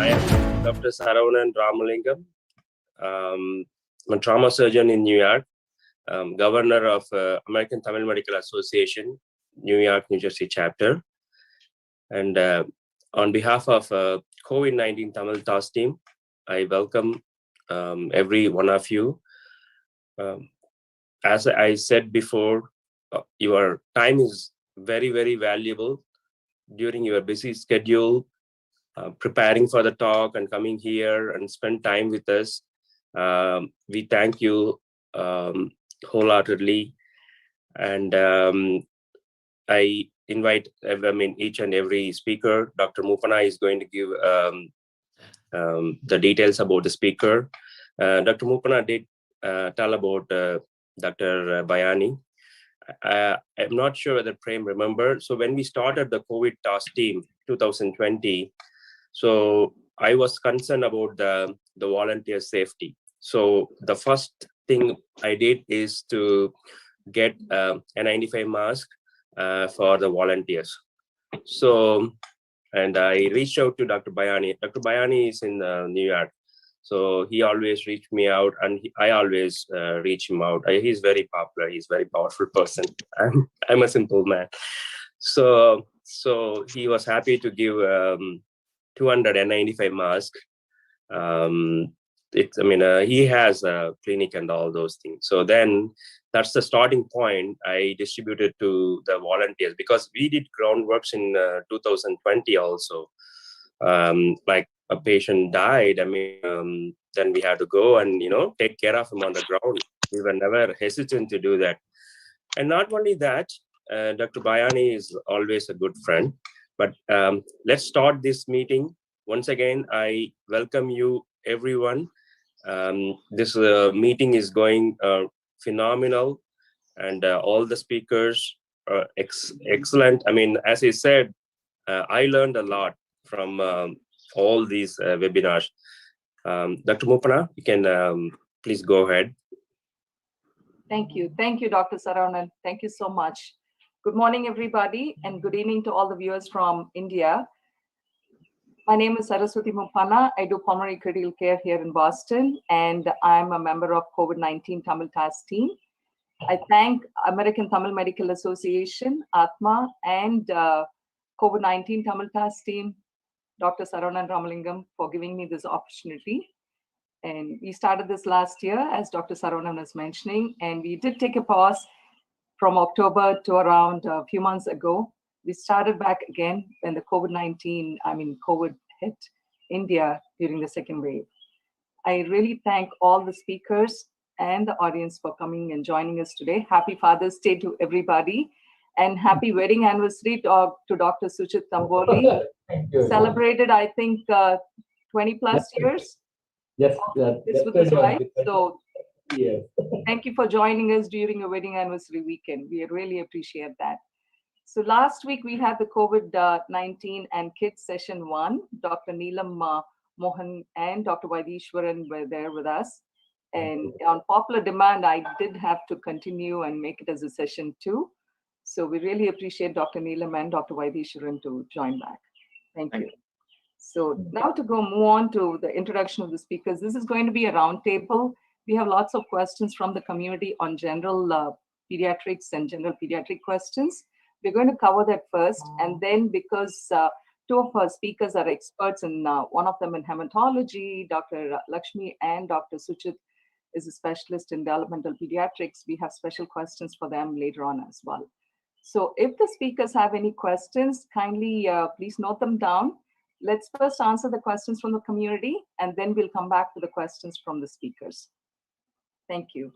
I am Dr. Saravanan Ramalingam. I'm a trauma surgeon in New York, governor of American Tamil Medical Association, New York, New Jersey chapter. And on behalf of COVID-19 Tamil Task team, I welcome every one of you. As I said before, your time is very, very valuable during your busy schedule, preparing for the talk and coming here and spend time with us. We thank you wholeheartedly. And I invite each and every speaker. Dr. Mupana is going to give the details about the speaker. Dr. Mupana did tell about Dr. Bayani. I'm not sure whether Prem remember. So when we started the COVID task team 2020, so I was concerned about the volunteer safety. So the first thing I did is to get a N95 mask for the volunteers. So, and I reached out to Dr. Bayani. Dr. Bayani is in New York. So he always reached me out, and I always reach him out. He's very popular. He's a very powerful person. I'm a simple man. So he was happy to give 295 masks. He has a clinic and all those things. So then that's the starting point. I distributed to the volunteers because we did groundworks in 2020 also. Like a patient died, then we had to go and, take care of him on the ground. We were never hesitant to do that. And not only that, Dr. Bayani is always a good friend. But let's start this meeting. Once again, I welcome you, everyone. This meeting is going phenomenal, and all the speakers are excellent. As I said, I learned a lot from all these webinars. Dr. Mupana, you can please go ahead. Thank you. Thank you, Dr. Saravanan. Thank you so much. Good morning, everybody, and good evening to all the viewers from India. My name is Saraswati Mupana. I do pulmonary critical care here in Boston, and I'm a member of COVID-19 Tamil Task team. I thank American Tamil Medical Association, ATMA, and COVID-19 Tamil Task team, Dr. Saravanan Ramalingam, for giving me this opportunity. And we started this last year, as Dr. Saravanan was mentioning, and we did take a pause from October to around a few months ago. We started back again when the COVID hit India during the second wave. I really thank all the speakers and the audience for coming and joining us today. Happy Father's Day to everybody, and happy wedding anniversary to Dr. Suchit Tamboli. Celebrated, I think, 20 plus years. Yes, this with his wife. So yes. Thank you for joining us during your wedding anniversary weekend. We really appreciate that. So last week we had the COVID-19 and Kids Session 1. Dr. Neelam Mohan and Dr. Vaidishwaran were there with us. And on popular demand, I did have to continue and make it as a session 2. So we really appreciate Dr. Neelam and Dr. Vaidishwaran to join back. Thank you. So now to move on to the introduction of the speakers. This is going to be a roundtable. We have lots of questions from the community on general pediatrics and general pediatric questions. We're going to cover that first, and then because two of our speakers are experts, and one of them in hematology, Dr. Lakshmi, and Dr. Suchit is a specialist in developmental pediatrics, we have special questions for them later on as well. So if the speakers have any questions, kindly please note them down. Let's first answer the questions from the community, and then we'll come back to the questions from the speakers. Thank you.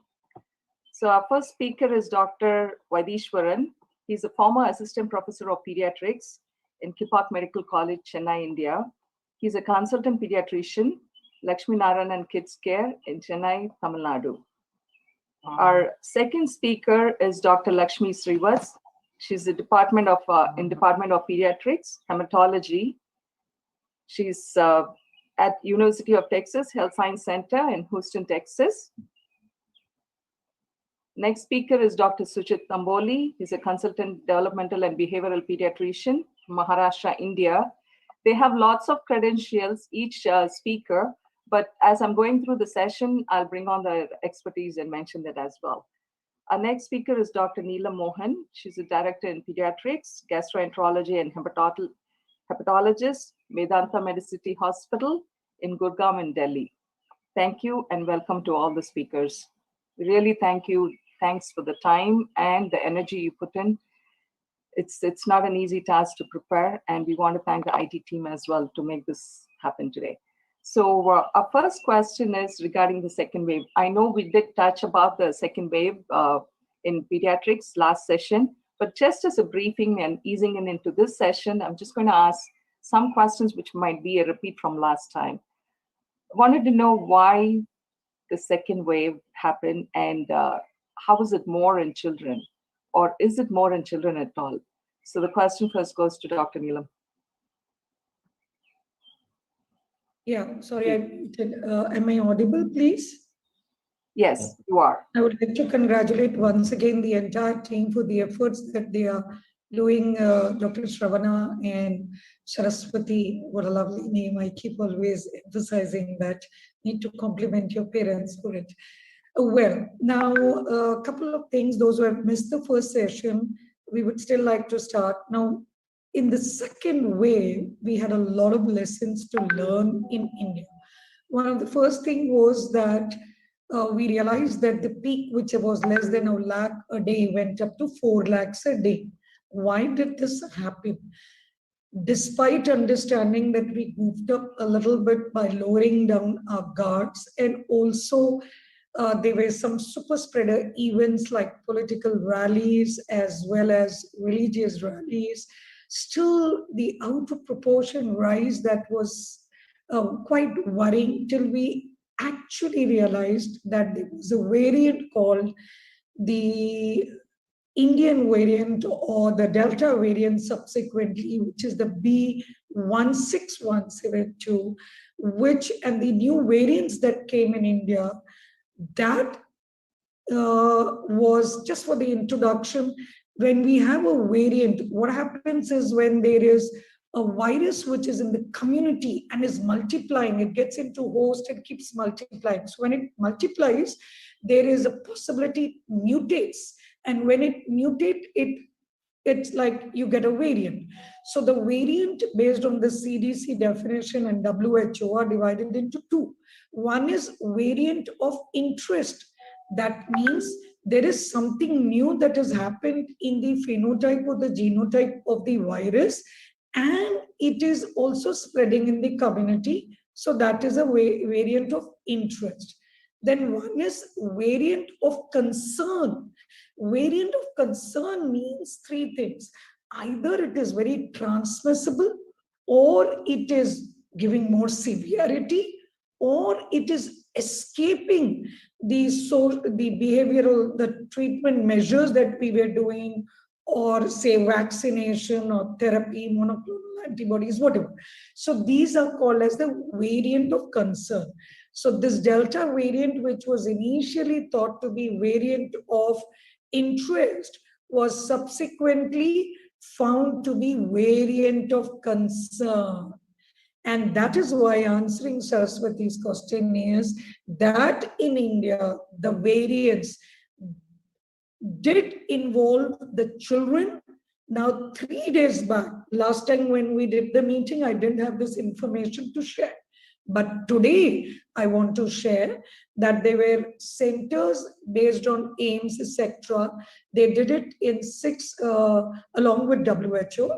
So our first speaker is Dr. Vaidishwaran. He's a former assistant professor of pediatrics in Kipak Medical College, Chennai, India. He's a consultant pediatrician, Lakshmi Narayanan Kids Care in Chennai, Tamil Nadu. Our second speaker is Dr. Lakshmi Srivas. She's the Department of Pediatrics, Hematology. She's at University of Texas Health Science Center in Houston, Texas. Next speaker is Dr. Suchit Tamboli. He's a consultant developmental and behavioral pediatrician from Maharashtra, India. They have lots of credentials, each speaker, but as I'm going through the session, I'll bring on the expertise and mention that as well. Our next speaker is Dr. Neelam Mohan. She's a director in pediatrics, gastroenterology, and hepatologist, Medanta Medicity Hospital in Gurgaon in Delhi. Thank you and welcome to all the speakers. We really thank you. Thanks for the time and the energy you put in. It's not an easy task to prepare, and we want to thank the IT team as well to make this happen today. So our first question is regarding the second wave. I know we did touch about the second wave in pediatrics last session, but just as a briefing and easing into this session, I'm just going to ask some questions which might be a repeat from last time. I wanted to know why the second wave happened and how is it more in children, or is it more in children at all? So the question first goes to Dr. Neelam. Yeah, sorry, am I audible, please? Yes, you are. I would like to congratulate once again the entire team for the efforts that they are doing. Dr. Shravana and Saraswati, what a lovely name. I keep always emphasizing that. Need to compliment your parents for it. Well, now a couple of things. Those who have missed the first session, we would still like to start. Now, in the second wave, we had a lot of lessons to learn in India. One of the first thing was that we realized that the peak, which was less than 1 lakh a day, went up to 4 lakhs a day. Why did this happen? Despite understanding that we moved up a little bit by lowering down our guards, and also there were some super spreader events like political rallies as well as religious rallies. Still, the out of proportion rise that was quite worrying till we actually realized that there was a variant called the Indian variant or the Delta variant subsequently, which is the B16172, which, and the new variants that came in India, that was just for the introduction. When we have a variant, what happens is when there is a virus which is in the community and is multiplying, it gets into host and keeps multiplying. So when it multiplies, there is a possibility it mutates. And when it mutates, it's like you get a variant. So the variant based on the CDC definition and WHO are divided into two. One is variant of interest. That means there is something new that has happened in the phenotype or the genotype of the virus, and it is also spreading in the community. So that is a variant of interest. Then one is variant of concern. Variant of concern means three things. Either it is very transmissible, or it is giving more severity, or it is escaping the behavioral, the treatment measures that we were doing, or say vaccination or therapy, monoclonal antibodies, whatever. So these are called as the variant of concern. So this Delta variant, which was initially thought to be variant of interest, was subsequently found to be variant of concern. And that is why answering Saraswati's question is that in India, the variants did involve the children. Now, 3 days back, last time when we did the meeting, I didn't have this information to share. But today, I want to share that there were centers based on AIMS, etc. They did it in 6, along with WHO.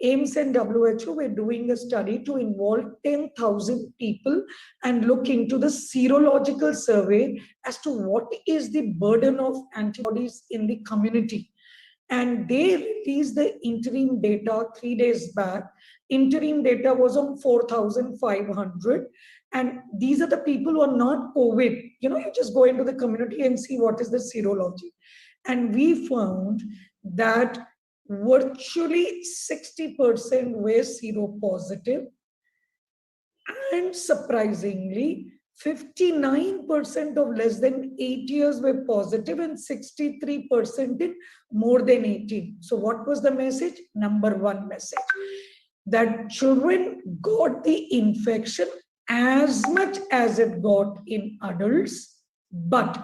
AIMS and WHO were doing a study to involve 10,000 people and look into the serological survey as to what is the burden of antibodies in the community. And they released the interim data 3 days back. Interim data was on 4,500. And these are the people who are not COVID. You know, you just go into the community and see what is the serology. And we found that virtually 60% were seropositive. And surprisingly, 59% of less than 8 years were positive and 63% in more than 18. So what was the message? Number one message. that children got the infection as much as it got in adults, but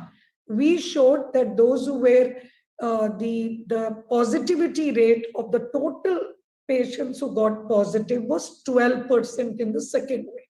we showed that those who were the positivity rate of the total patients who got positive was 12% in the second wave.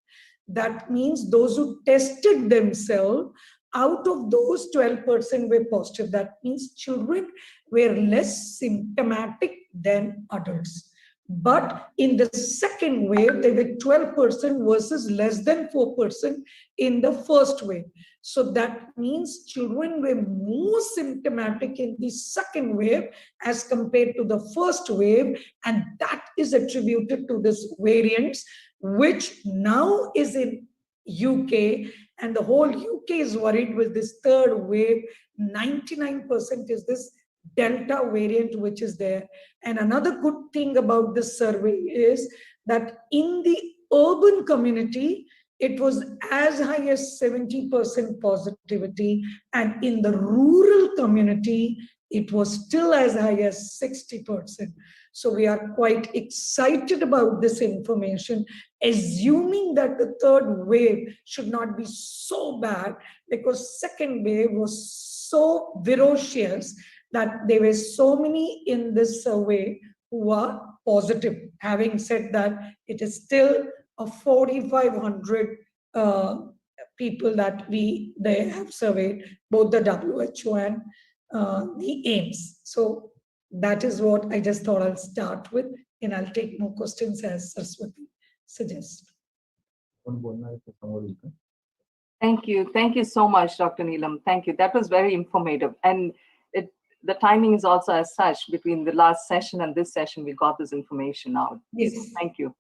That means those who tested themselves, out of those 12% were positive. That means children were less symptomatic than adults. But in the second wave, they were 12% versus less than 4% in the first wave. So that means children were more symptomatic in the second wave as compared to the first wave. And that is attributed to this variants, which now is in UK. And the whole UK is worried with this third wave. 99% is this Delta variant which is there. And another good thing about this survey is that in the urban community, it was as high as 70% positivity. And in the rural community, it was still as high as 60%. So we are quite excited about this information, assuming that the third wave should not be so bad, because second wave was so ferocious that there were so many in this survey who are positive. Having said that, it is still a 4,500 people that they have surveyed, both the WHO and the AIMS. So that is what I just thought I'll start with, and I'll take more questions as Saraswati suggests. Thank you. Thank you so much, Dr. Neelam. Thank you. That was very informative. And the timing is also as such. Between the last session and this session, we got this information out. Yes. So thank you.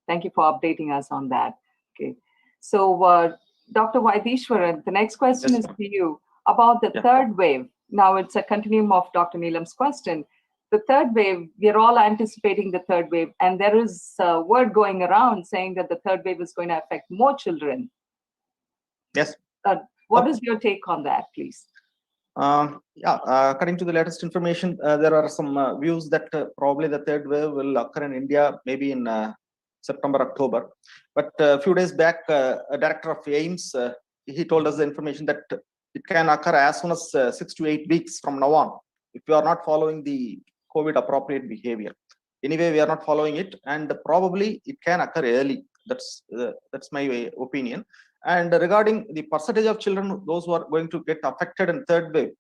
Thank you for updating us on that. Okay. So, Dr. Vaidishwaran, the next question is for you about the third wave. Now, it's a continuum of Dr. Neelam's question. The third wave, we're all anticipating the third wave, and there is a word going around saying that the third wave is going to affect more children. Yes. What is your take on that, please? According to the latest information, there are some views that probably the third wave will occur in India maybe in September, October. But a few days back, a director of AIMS, he told us the information that it can occur as soon as 6 to 8 weeks from now on, if you are not following the COVID appropriate behavior. Anyway, we are not following it, and probably it can occur early. That's my opinion. And regarding the percentage of children, those who are going to get affected in third wave,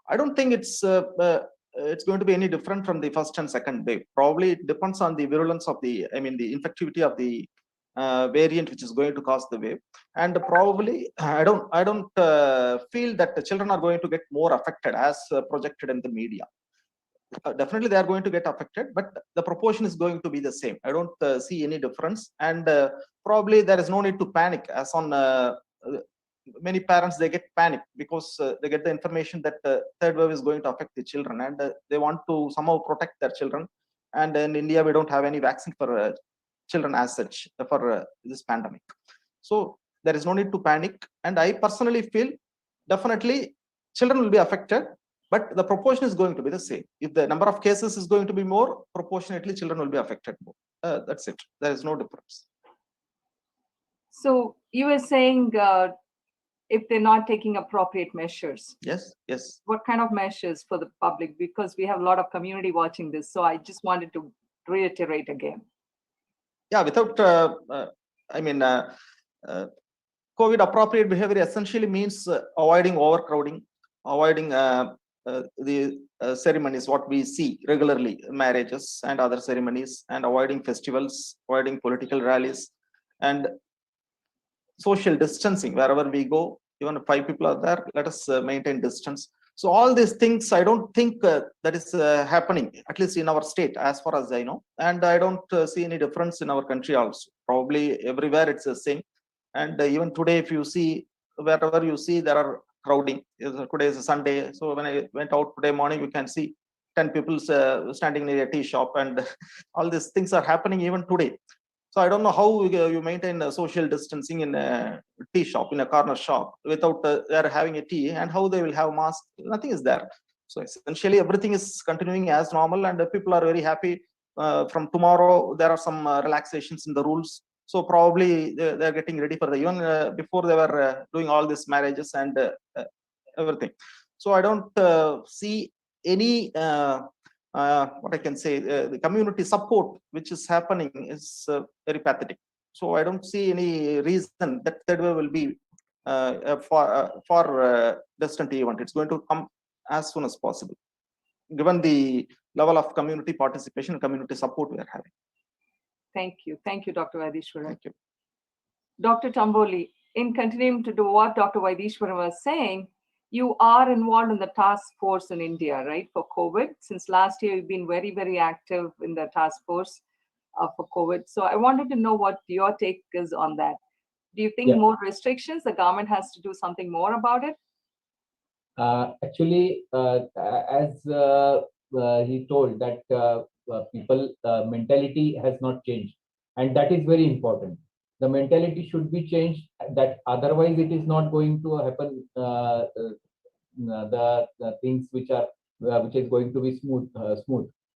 I don't think it's going to be any different from the first and second wave. Probably it depends on the virulence of the infectivity of the variant which is going to cause the wave. And probably I don't feel that the children are going to get more affected as projected in the media. Definitely they are going to get affected, but the proportion is going to be the same. I don't see any difference, and probably there is no need to panic. As on many parents, they get panic because they get the information that third wave is going to affect the children, and they want to somehow protect their children. And in India, we don't have any vaccine for children as such for this pandemic. So there is no need to panic, and I personally feel definitely children will be affected, but the proportion is going to be the same. If the number of cases is going to be more, proportionately children will be affected more. That's it. There is no difference. So you were saying if they're not taking appropriate measures. Yes. What kind of measures for the public? Because we have a lot of community watching this. So I just wanted to reiterate again. Yeah, without, COVID appropriate behavior essentially means avoiding overcrowding, avoiding the ceremonies, what we see regularly, marriages and other ceremonies, and avoiding festivals, avoiding political rallies, and social distancing wherever we go. Even if 5 people are there, let us maintain distance. So all these things, I don't think that is happening, at least in our state, as far as I know. And I don't see any difference in our country also. Probably everywhere it's the same. And even today, if you see, wherever you see, there are crowding. Today is a Sunday. So when I went out today morning, you can see 10 people standing near a tea shop, and all these things are happening even today. So I don't know how you maintain social distancing in a tea shop, in a corner shop, without they're having a tea, and how they will have masks. Nothing is there. So essentially everything is continuing as normal, and people are very happy from tomorrow there are some relaxations in the rules. So probably they're getting ready for the, even before they were doing all these marriages and everything. So I don't see any what I can say, the community support which is happening is very pathetic. So I don't see any reason that third wave will be for distant event. It's going to come as soon as possible, given the level of community participation and community support we are having. Thank you. Thank you, Dr. Vaidishwaran. Thank you. Dr. Tamboli, in continuing to do what Dr. Vaidishwaran was saying, you are involved in the task force in India, right, for COVID. Since last year, you've been very, very active in the task force for COVID. So I wanted to know what your take is on that. Do you think more restrictions, the government has to do something more about it? Actually, as he told that people mentality has not changed, and that is very important. The mentality should be changed, that otherwise it is not going to happen. The things which are which is going to be smooth.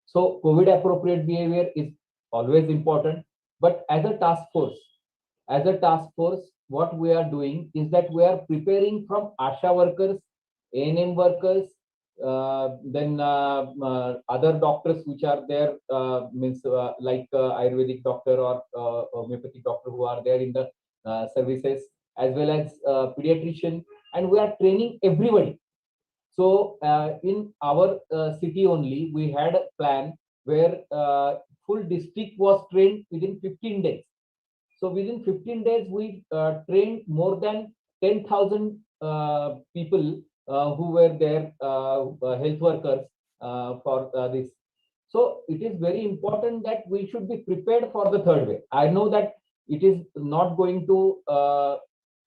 So COVID appropriate behavior is always important, but as a task force, what we are doing is that we are preparing from ASHA workers, ANM workers, then other doctors which are there, means like Ayurvedic doctor or homeopathic doctor who are there in the services, as well as pediatrician, and we are training everybody. So in our city only, we had a plan where full district was trained within 15 days. So within 15 days, we trained more than 10,000 people who were there, health workers for this. So it is very important that we should be prepared for the third wave. I know that it is not going to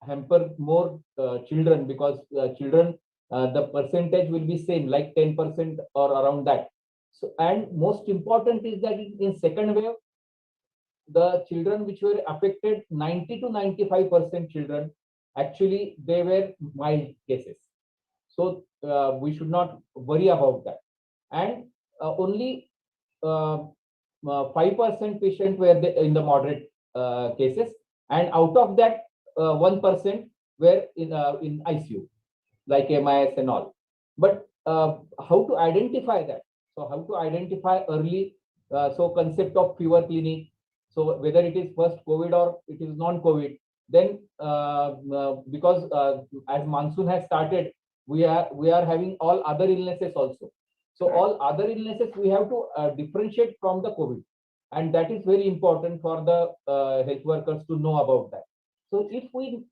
hamper more children, because children, the percentage will be same, like 10% or around that. So, and most important is that in second wave, the children which were affected, 90 to 95% children, actually they were mild cases. So we should not worry about that. And only 5% patients were in the moderate cases, and out of that 1% were in ICU, like MIS and all. But how to identify that? So how to identify early? So concept of fever clinic. So whether it is first COVID or it is non-COVID, then because as monsoon has started, we are having all other illnesses also. So all other illnesses we have to differentiate from the COVID, and that is very important for the health workers to know about that. So if we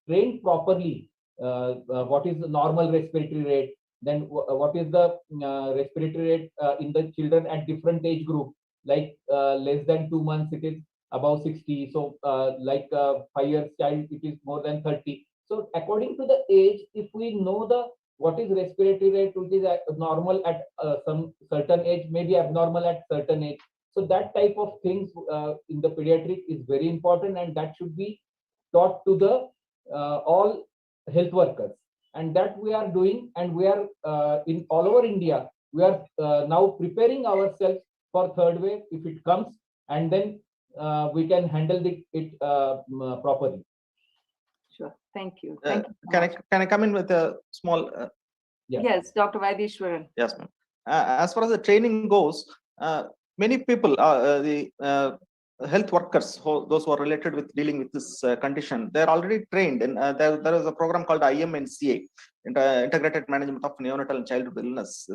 train properly, what is the normal respiratory rate, then what is the respiratory rate in the children at different age group, like less than 2 months it is above 60, so like 5 years child it is more than 30. So according to the age, if we know the what is respiratory rate, which is normal at some certain age, maybe abnormal at certain age, so that type of things in the pediatric is very important, and that should be taught to the all health workers, and that we are doing. And we are in all over India, we are now preparing ourselves for third wave if it comes, and then we can handle it properly. Sure. Thank you. Can I come in with a small? Yes, Dr. Vaidishwaran. Yes, ma'am. As far as the training goes, many people, the health workers, those who are related with dealing with this condition, they're already trained. And there is a program called IMNCA, Integrated Management of Neonatal and Childhood Illness,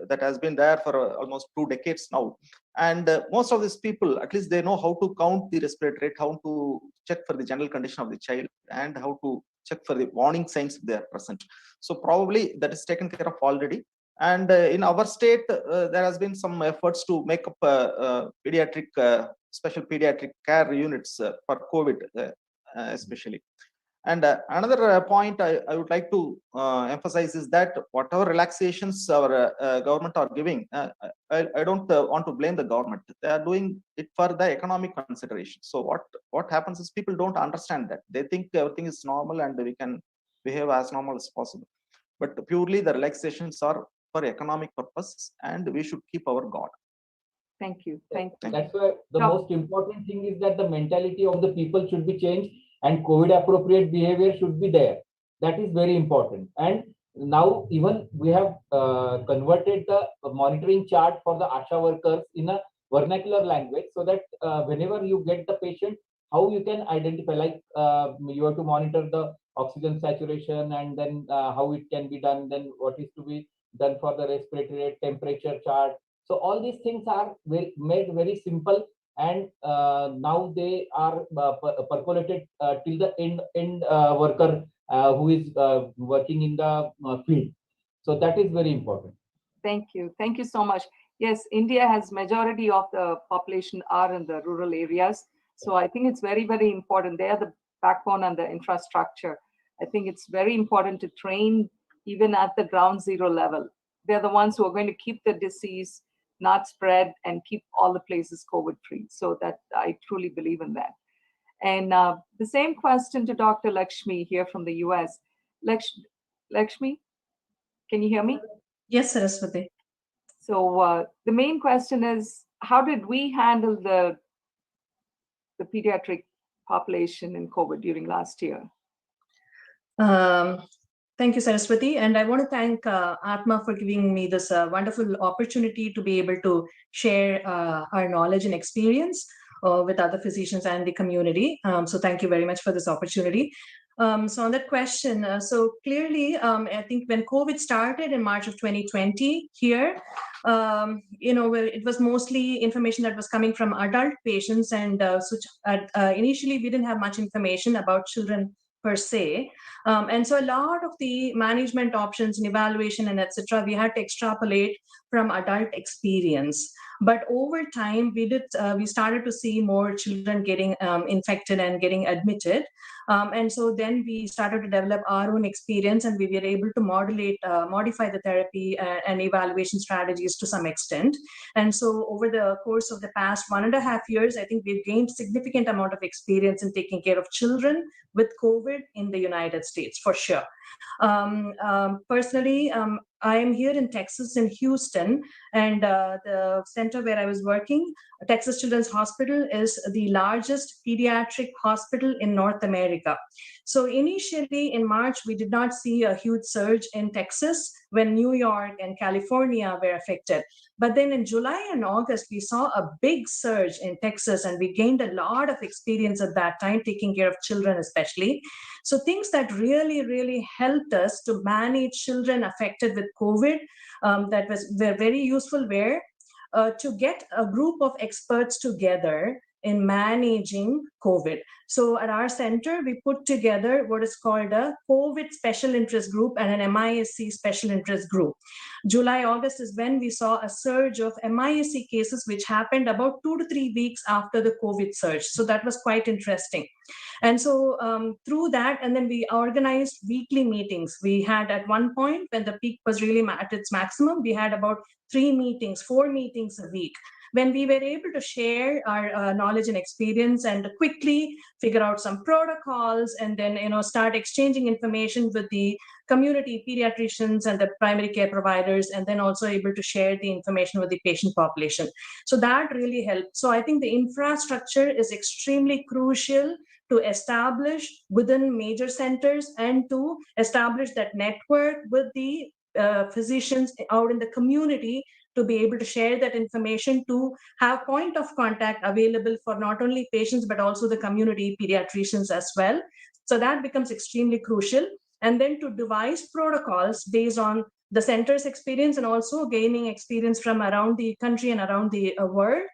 that has been there for almost 2 decades now. And most of these people, at least they know how to count the respiratory rate, how to check for the general condition of the child, and how to check for the warning signs if they are present. So probably that is taken care of already. And in our state, there has been some efforts to make up pediatric, special pediatric care units for COVID, especially. And another point I would like to emphasize is that whatever relaxations our government are giving, I don't want to blame the government. They are doing it for the economic consideration. So what happens is people don't understand that. They think everything is normal and we can behave as normal as possible. But purely the relaxations are for economic purpose, and we should keep our guard. Thank you. Thank you. That's why the Doc- most important thing is that the mentality of the people should be changed and COVID appropriate behavior should be there. That is very important. And now even we have converted the monitoring chart for the ASHA workers in a vernacular language, so that whenever you get the patient, how you can identify, like you have to monitor the oxygen saturation, and then how it can be done, then what is to be done for the respiratory rate, temperature chart. So all these things are made very simple, and now they are percolated till the end worker who is working in the field. So that is very important. Thank you. Thank you so much. Yes, India has majority of the population are in the rural areas. So I think it's very, very important. They are the backbone and the infrastructure. I think it's very important to train even at the ground zero level. They're the ones who are going to keep the disease not spread and keep all the places COVID free. So that I truly believe in that. And the same question to Dr. Lakshmi here from the US. Lakshmi, can you hear me? Yes, Saraswati. So the main question is, how did we handle the pediatric population in COVID during last year? Thank you, Saraswati. And I want to thank ATMA for giving me this wonderful opportunity to be able to share our knowledge and experience with other physicians and the community. So thank you very much for this opportunity. So on that question, so clearly, I think when COVID started in March of 2020 here, where it was mostly information that was coming from adult patients, and initially we didn't have much information about children per se. And so a lot of the management options and evaluation and etc., we had to extrapolate from adult experience. But over time, we started to see more children getting infected and getting admitted. And so then we started to develop our own experience, and we were able to modify the therapy and evaluation strategies to some extent. And so over the course of the past 1.5 years, I think we've gained significant amount of experience in taking care of children with COVID in the United States, for sure. Personally, I am here in Texas, in Houston, and the center where I was working, Texas Children's Hospital, is the largest pediatric hospital in North America. So initially in March, we did not see a huge surge in Texas when New York and California were affected. But then in July and August, we saw a big surge in Texas, and we gained a lot of experience at that time, taking care of children especially. So things that really, really helped us to manage children affected with COVID were very useful were to get a group of experts together in managing COVID. So at our center, we put together what is called a COVID special interest group and an MISC special interest group. July, August is when we saw a surge of MISC cases, which happened about 2 to 3 weeks after the COVID surge. So that was quite interesting. And so through that, and then we organized weekly meetings. We had at one point, when the peak was really at its maximum, we had about 4 meetings a week, when we were able to share our knowledge and experience and quickly figure out some protocols, and then start exchanging information with the community pediatricians and the primary care providers, and then also able to share the information with the patient population. So that really helped. So I think the infrastructure is extremely crucial to establish within major centers, and to establish that network with the physicians out in the community, to be able to share that information, to have point of contact available for not only patients, but also the community pediatricians as well. So that becomes extremely crucial. And then to devise protocols based on the center's experience, and also gaining experience from around the country and around the world,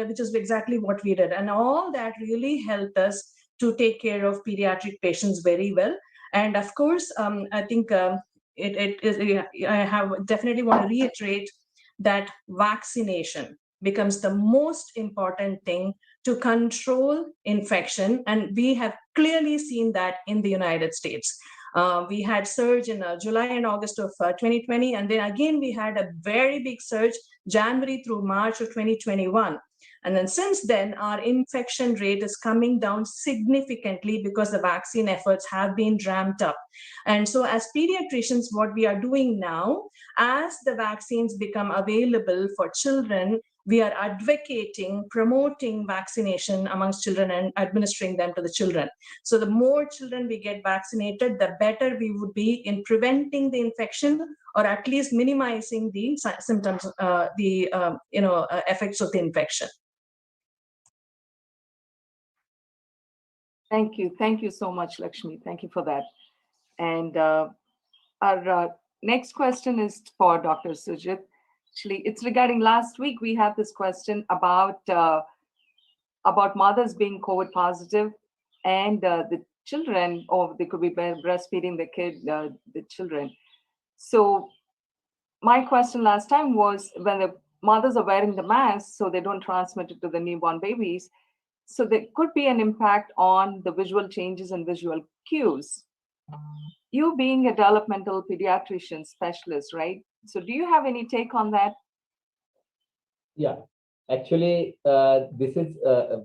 which is exactly what we did. And all that really helped us to take care of pediatric patients very well. And of course, I think I definitely want to reiterate that vaccination becomes the most important thing to control infection. And we have clearly seen that in the United States. We had surge in July and August of 2020. And then again, we had a very big surge January through March of 2021. And then since then, our infection rate is coming down significantly because the vaccine efforts have been ramped up. And so as pediatricians, what we are doing now, as the vaccines become available for children, we are advocating, promoting vaccination amongst children and administering them to the children. So the more children we get vaccinated, the better we would be in preventing the infection, or at least minimizing the symptoms, effects of the infection. Thank you. Thank you so much, Lakshmi. Thank you for that. And our next question is for Dr. Sujit. Actually, it's regarding last week. We had this question about mothers being COVID positive and the children, or they could be breastfeeding the children. So my question last time was, when the mothers are wearing the mask so they don't transmit it to the newborn babies, so there could be an impact on the visual changes and visual cues. You being a developmental pediatrician specialist, right? So do you have any take on that? Yeah, actually, this is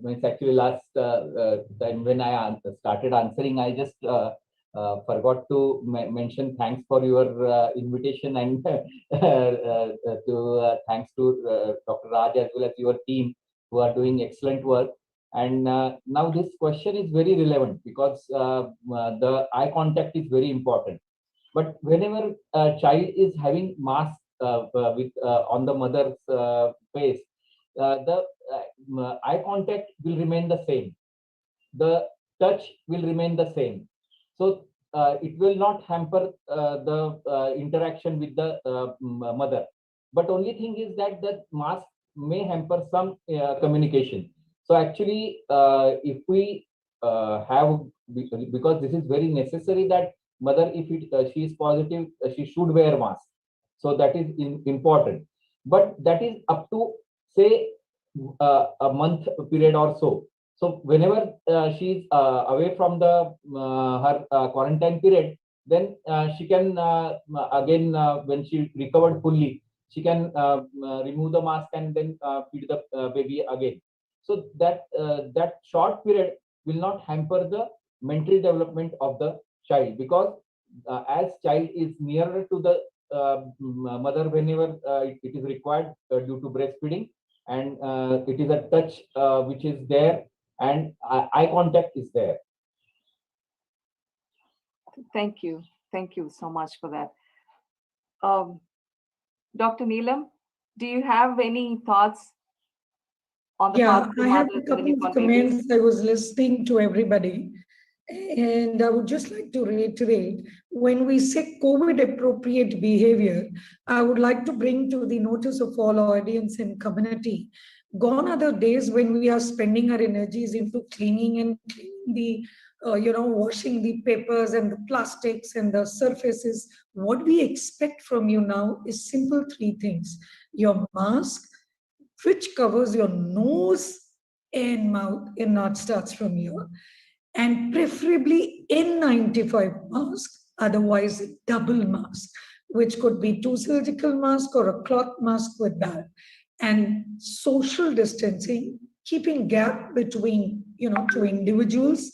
means actually last time when I started answering, I just forgot to mention thanks for your invitation, and thanks to Dr. Raj as well as your team who are doing excellent work. And now this question is very relevant because the eye contact is very important. But whenever a child is having mask on the mother's face, the eye contact will remain the same. The touch will remain the same. So it will not hamper the interaction with the mother. But only thing is that the mask may hamper some communication. So actually, if we have, because this is very necessary that mother, if she is positive, she should wear mask. So that is important. But that is up to, say, a month period or so. So whenever she is away from the her quarantine period, then she can again, when she recovered fully, she can remove the mask and then feed the baby again. So that that short period will not hamper the mental development of the child, because as child is nearer to the mother whenever it is required due to breastfeeding, and it is a touch which is there, and eye contact is there. Thank you. Thank you so much for that. Dr. Neelam, do you have any thoughts on the Yeah, I have a mothers and the couple newborn of babies? comments. I was listening to everybody, and I would just like to reiterate, when we say COVID appropriate behavior, I would like to bring to the notice of all audience and community. Gone are the days when we are spending our energies into cleaning and cleaning the, washing the papers and the plastics and the surfaces. What we expect from you now is simple three things: your mask, which covers your nose and mouth, and not starts from here, and preferably N95 mask, otherwise a double mask, which could be two surgical mask or a cloth mask with that. And social distancing, keeping gap between two individuals.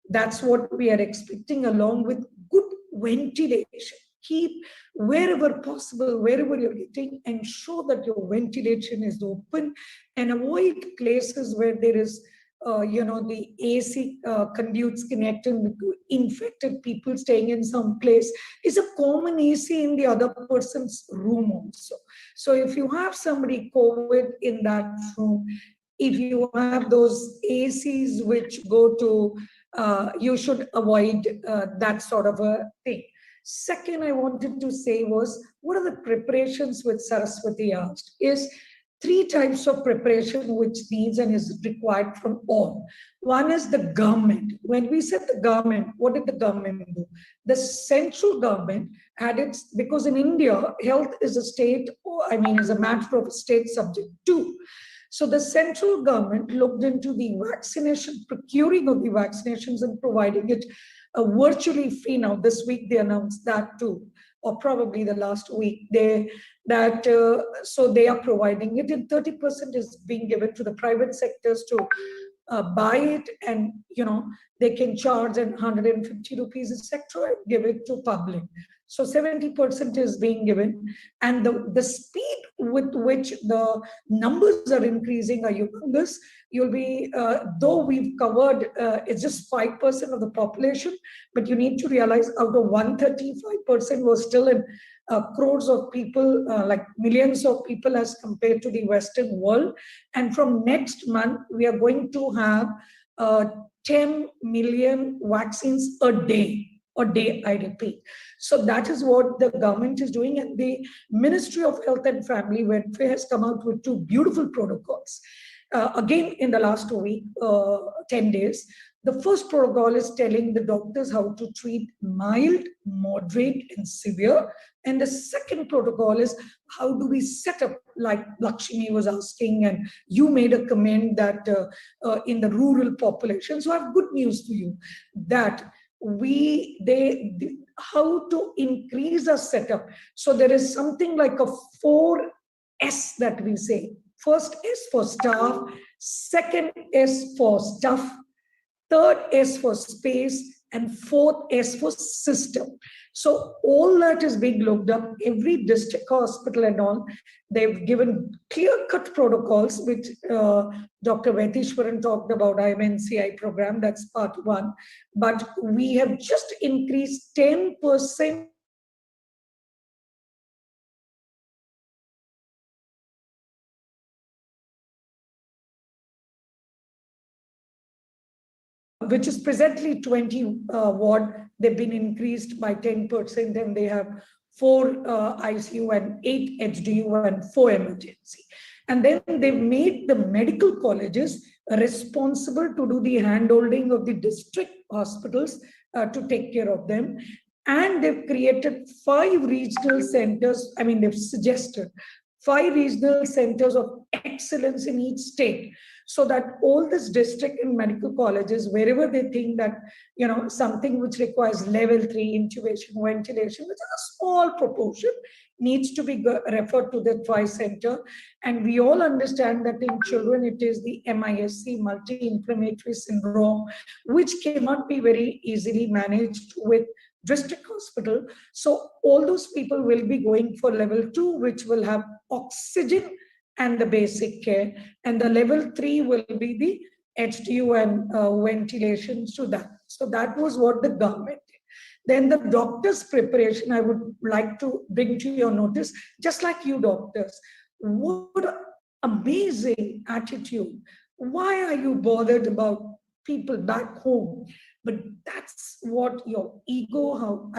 That's what we are expecting, along with good ventilation. Keep wherever possible, wherever you're getting, ensure that your ventilation is open, and avoid places where there is the AC conduits connecting with infected people staying in some place. Is a common AC in the other person's room also. So if you have somebody COVID in that room, if you have those ACs which go to, you should avoid that sort of a thing. Second, I wanted to say was, what are the preparations which Saraswati asked? Is three types of preparation which needs and is required from all. One is the government. When we said the government, what did the government do? The central government had its, because in India, health is a state, is a matter of a state subject too. So the central government looked into the vaccination, procuring of the vaccinations and providing it virtually free now. This week they announced that too, or probably the last week. So they are providing it, and 30% is being given to the private sectors to buy it, and they can charge 150 rupees, etc., give it to public. So 70% is being given. And the speed with which the numbers are increasing are humongous. You'll be, though we've covered, it's just 5% of the population, but you need to realize out of 135% was still in crores of people, like millions of people as compared to the Western world. And from next month, we are going to have 10 million vaccines a day, I repeat. So that is what the government is doing. And the Ministry of Health and Family Welfare has come out with 2 beautiful protocols. Again, in the last week, 10 days, the first protocol is telling the doctors how to treat mild, moderate, and severe. And the second protocol is how do we set up, like Lakshmi was asking, and you made a comment that in the rural population. So I have good news for you that how to increase our setup. So there is something like a 4S that we say. First is for staff, second is for stuff, third is for space, and fourth is for system. So all that is being looked up. Every district hospital and all, they've given clear-cut protocols, which Dr. Vaitishwaran talked about, IMNCI program, that's part 1. But we have just increased 10% which is presently 20 ward. They've been increased by 10%, and they have 4 ICU and 8 HDU and 4 emergency. And then they've made the medical colleges responsible to do the handholding of the district hospitals to take care of them. And they've created 5 regional centers. I mean, they've suggested 5 regional centers of excellence in each state, so that all this district and medical colleges, wherever they think that, you know, something which requires level 3 intubation, ventilation, which is a small proportion, needs to be referred to the tri-center. And we all understand that in children, it is the MISC, multi-inflammatory syndrome, which cannot be very easily managed with district hospital. So all those people will be going for level 2, which will have oxygen and the basic care. And the level 3 will be the HDU and ventilation to that. So that was what the government did. Then the doctor's preparation, I would like to bring to your notice, just like you doctors, what amazing attitude. Why are you bothered about people back home? But that's what your ego,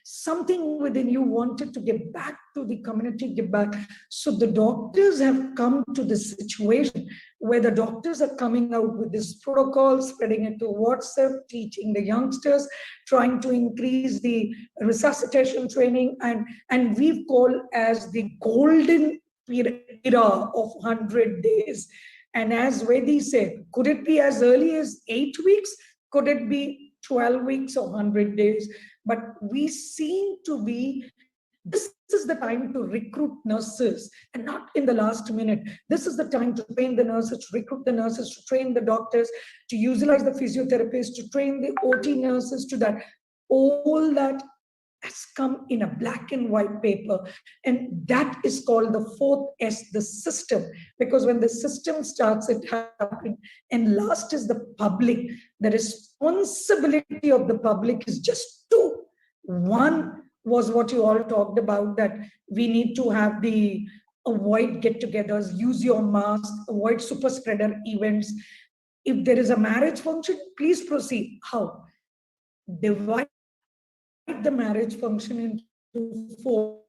something within you wanted to get back to the community, give back. So the doctors have come to this situation where the doctors are coming out with this protocol, spreading it to WhatsApp, teaching the youngsters, trying to increase the resuscitation training, and we've called as the golden era of 100 days. And as Vedi said, could it be as early as 8 weeks? Could it be 12 weeks or 100 days? But we seem to be, this is the time to recruit nurses, and not in the last minute. This is the time to train the nurses, to recruit the nurses, to train the doctors, to utilize the physiotherapists, to train the OT nurses, to that. All that has come in a black and white paper. And that is called the 4th S, the system. Because when the system starts, it happens. And last is the public. The responsibility of the public is just 2. One was what you all talked about, that we need to have avoid get-togethers, use your mask, avoid super spreader events. If there is a marriage function, please proceed. How? Divide the marriage function into 4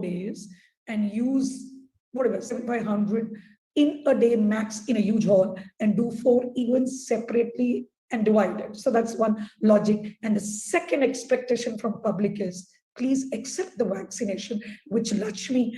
days and use whatever 7,500 in a day max in a huge hall, and do 4 events separately and divided. So that's one logic. And the second expectation from public is, please accept the vaccination, which Lakshmi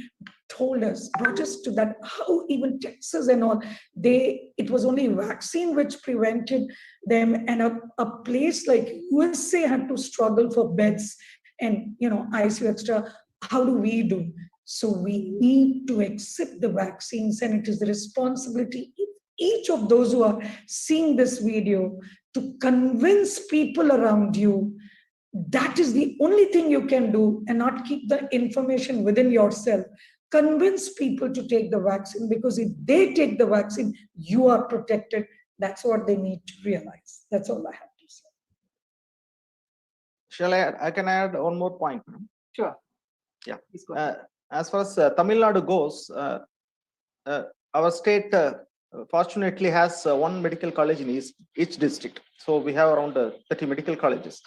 told us, brought us to that, how even Texas and all, it was only vaccine which prevented them, and a place like USA had to struggle for beds and, ICU extra. How do we do? So we need to accept the vaccines, and it is the responsibility of each of those who are seeing this video to convince people around you That is the only thing you can do, and not keep the information within yourself. Convince people to take the vaccine, because if they take the vaccine, you are protected. That's what they need to realize. That's all I have to say. Shall I can add one more point. Sure. Yeah. Please go ahead. As far as Tamil Nadu goes, our state fortunately has one medical college in each district. So we have around 30 medical colleges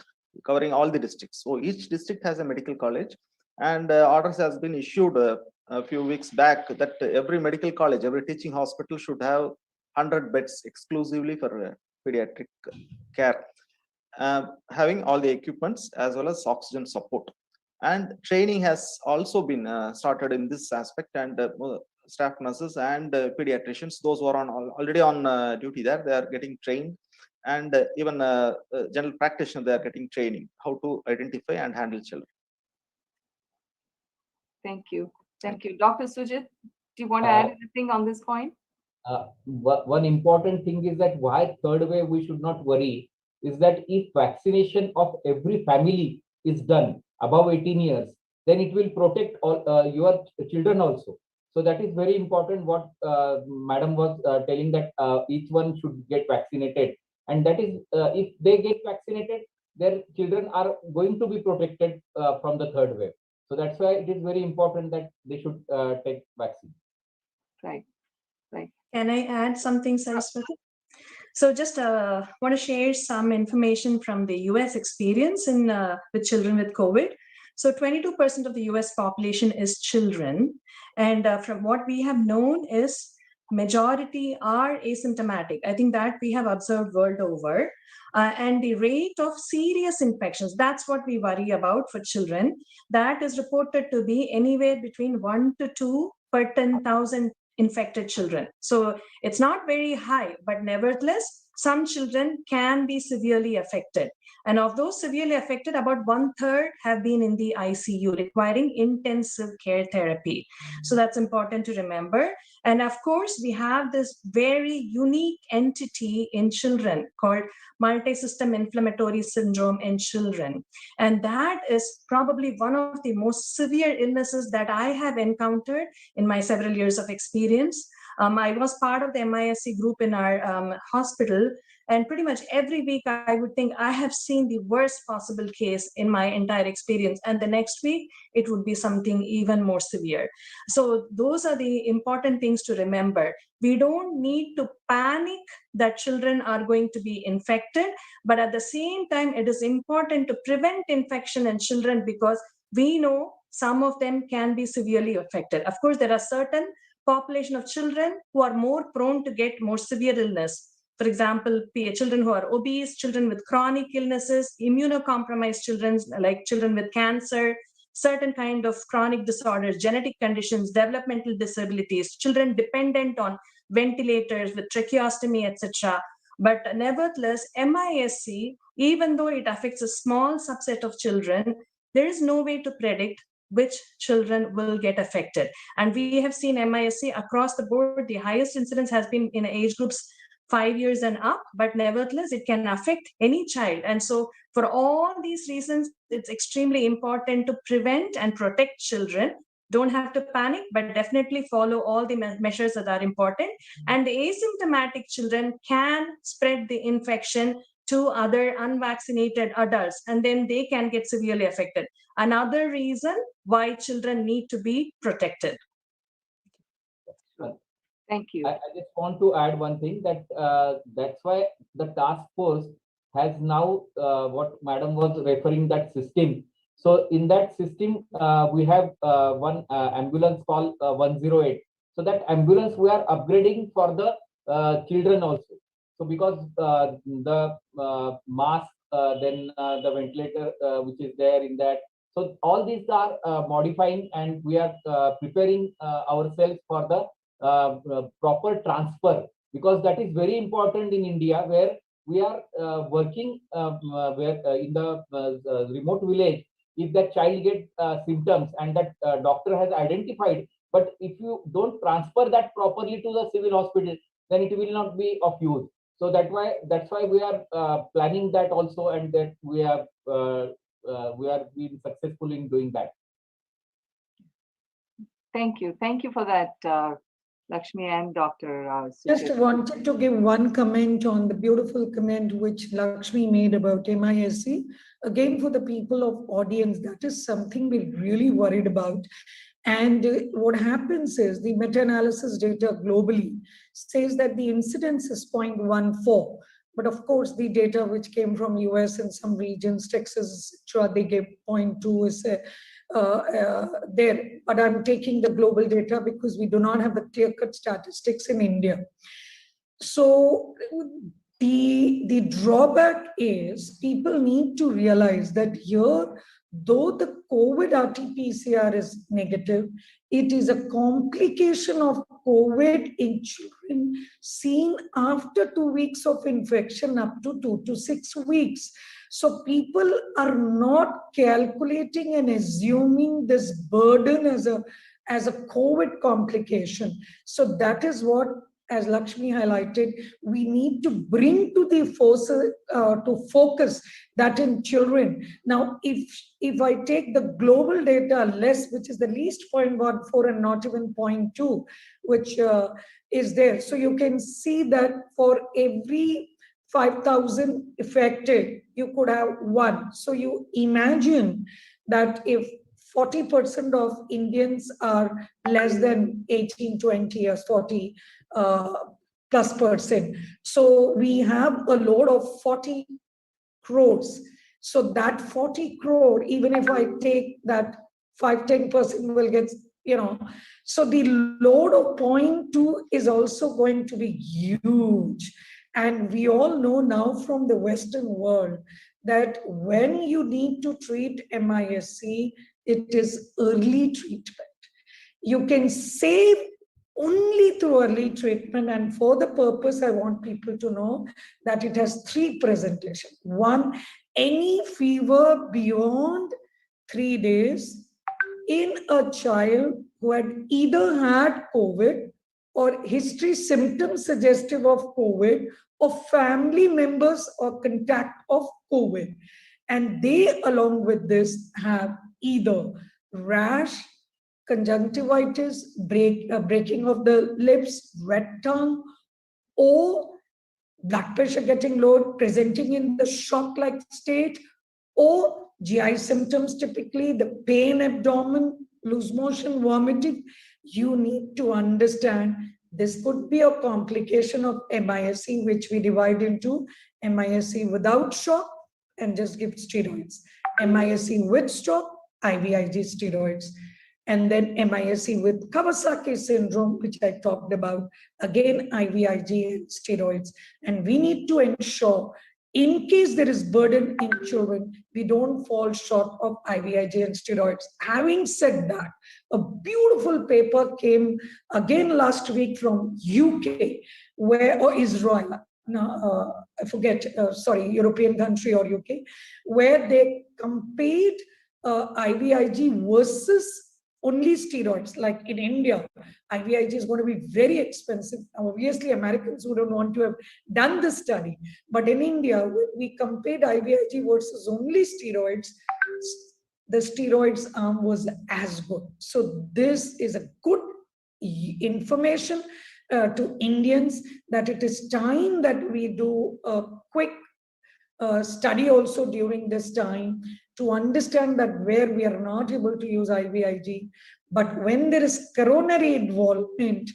covering all the districts. So each district has a medical college, and orders has been issued a few weeks back that every medical college, every teaching hospital should have 100 beds exclusively for pediatric care, having all the equipments as well as oxygen support. And training has also been started in this aspect, and staff nurses and pediatricians, those who are already on duty there, they are getting trained, and even general practitioners, they are getting training how to identify and handle children. Thank you. Thank you. Dr. Sujit, do you want to add anything on this point? One important thing is that why third wave we should not worry is that if vaccination of every family is done above 18 years, then it will protect all your children also. So that is very important what madam was telling, that each one should get vaccinated. And that is, if they get vaccinated, their children are going to be protected from the third wave. So that's why it is very important that they should take vaccine. Right, right. Can I add something, Saraswati? So just want to share some information from the US experience in with children with COVID. So 22% of the US population is children. And from what we have known is majority are asymptomatic. I think that we have observed world over. And the rate of serious infections, that's what we worry about for children. That is reported to be anywhere between 1 to 2 per 10,000 infected children. So it's not very high, but nevertheless, some children can be severely affected. And of those severely affected, about 1/3 have been in the ICU, requiring intensive care therapy. So that's important to remember. And of course, we have this very unique entity in children called multi-system inflammatory syndrome in children. And that is probably one of the most severe illnesses that I have encountered in my several years of experience. I was part of the MISC group in our hospital, and pretty much every week I would think I have seen the worst possible case in my entire experience, and the next week it would be something even more severe. So those are the important things to remember. We don't need to panic that children are going to be infected, but at the same time it is important to prevent infection in children, because we know some of them can be severely affected. Of course, there are certain population of children who are more prone to get more severe illness. For example, children who are obese, children with chronic illnesses, immunocompromised children, like children with cancer, certain kind of chronic disorders, genetic conditions, developmental disabilities, children dependent on ventilators with tracheostomy, etc. But nevertheless, MISC, even though it affects a small subset of children, there is no way to predict which children will get affected. And we have seen MISC across the board. The highest incidence has been in age groups 5 years and up, but nevertheless, it can affect any child. And so for all these reasons, it's extremely important to prevent and protect children. Don't have to panic, but definitely follow all the measures that are important. And the asymptomatic children can spread the infection to other unvaccinated adults, and then they can get severely affected. Another reason why children need to be protected. Thank you. I just want to add one thing, that that's why the task force has now what madam was referring, that system. So in that system, we have one ambulance called 108. So that ambulance we are upgrading for the children also. So because the mask, then the ventilator which is there in that. So all these are modifying, and we are preparing ourselves for the proper transfer, because that is very important in India, where we are working where in the remote village. If that child gets symptoms and that doctor has identified, but if you don't transfer that properly to the civil hospital, then it will not be of use. So that's why we are planning that also, and that we have we are being successful in doing that. Thank you. Thank you for that, Lakshmi and Dr. Just Suchit. wanted to give one comment on the beautiful comment which Lakshmi made about MISC. Again, for the people of audience, that is something we're really worried about. And what happens is the meta-analysis data globally says that the incidence is 0.14. But of course, the data which came from US and some regions, Texas, etc., they gave 0.2 is there. But I'm taking the global data because we do not have the clear-cut statistics in India. So the drawback is people need to realize that here, though the COVID RT-PCR is negative, it is a complication of COVID in children seen after 2 weeks of infection up to 2 to 6 weeks. So people are not calculating and assuming this burden as a COVID complication. So that is what, as Lakshmi highlighted, we need to bring to the focus that in children. Now, if I take the global data less, which is the least 0.14 and not even 0.2, which is there. So you can see that for every 5,000 affected, you could have one. So you imagine that if 40% of Indians are less than 18, 20 years, 40 plus percent. So we have a load of 40 crores. So that 40 crore, even if I take that 5-10% will get, so the load of 0.2 is also going to be huge. And we all know now from the Western world that when you need to treat MISC, it is early treatment. You can save only through early treatment. And for the purpose, I want people to know that it has 3 presentations. One, any fever beyond 3 days in a child who had either had COVID or history symptoms suggestive of COVID or family members or contact of COVID. And they, along with this, have either rash, conjunctivitis, breaking of the lips, red tongue, or blood pressure getting low, presenting in the shock-like state, or GI symptoms, typically the pain, abdomen, loose motion, vomiting. You need to understand this could be a complication of MISC, which we divide into MISC without shock and just give steroids, MISC with shock, IVIG steroids, and then MISC with Kawasaki syndrome, which I talked about, again, IVIG and steroids. And we need to ensure, in case there is burden in children, we don't fall short of IVIG and steroids. Having said that, a beautiful paper came again last week from UK, or Israel, I forget, European country or UK, where they compared IVIG versus only steroids. Like in India, IVIG is going to be very expensive. Obviously, Americans wouldn't want to have done this study. But in India, we compared IVIG versus only steroids. The steroids arm was as good. So this is a good information to Indians that it is time that we do a quick study also during this time to understand that where we are not able to use IVIG, but when there is coronary involvement,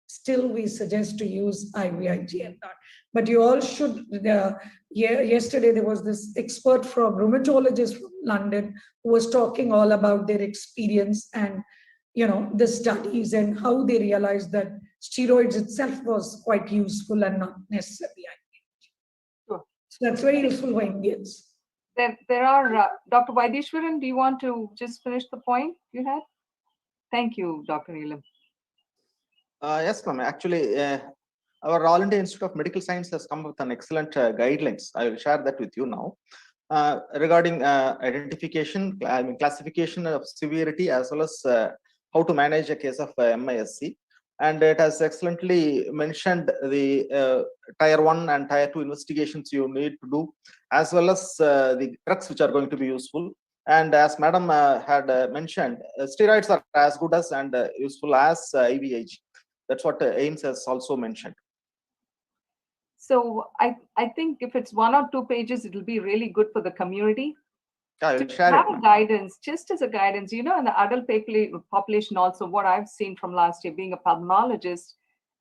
still we suggest to use IVIG and not. But you all should, yesterday there was this expert from rheumatologist from London who was talking all about their experience and the studies and how they realized that steroids itself was quite useful and not necessarily IVIG. Sure. So that's very useful for Indians. There are, Dr. Vaidishwaran, do you want to just finish the point you had? Thank you, Dr. Neelam. Yes, ma'am. Actually, our All India Institute of Medical Science has come up with an excellent guidelines. I will share that with you now. Regarding identification, classification of severity, as well as how to manage a case of MISC. and it has excellently mentioned the tier 1 and tier 2 investigations you need to do, as well as the drugs which are going to be useful. And as Madam had mentioned, steroids are as good as and useful as IVIG. That's what AIMS has also mentioned. So I think if it's 1 or 2 pages, it'll be really good for the community. Yeah, To share have it. a guidance, just as a guidance, in the adult population also, what I've seen from last year, being a pulmonologist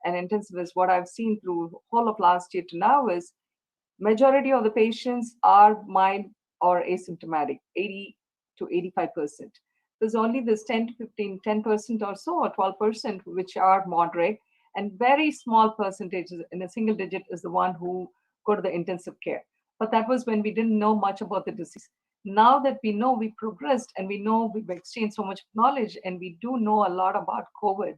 and intensivist, what I've seen through whole of last year to now is majority of the patients are mild or asymptomatic, 80 to 85%. There's only this 10 to 15, 10% or so, or 12%, which are moderate, and very small percentages in a single digit is the one who go to the intensive care. But that was when we didn't know much about the disease. Now that we know, we progressed, and we know we've exchanged so much knowledge, and we do know a lot about COVID,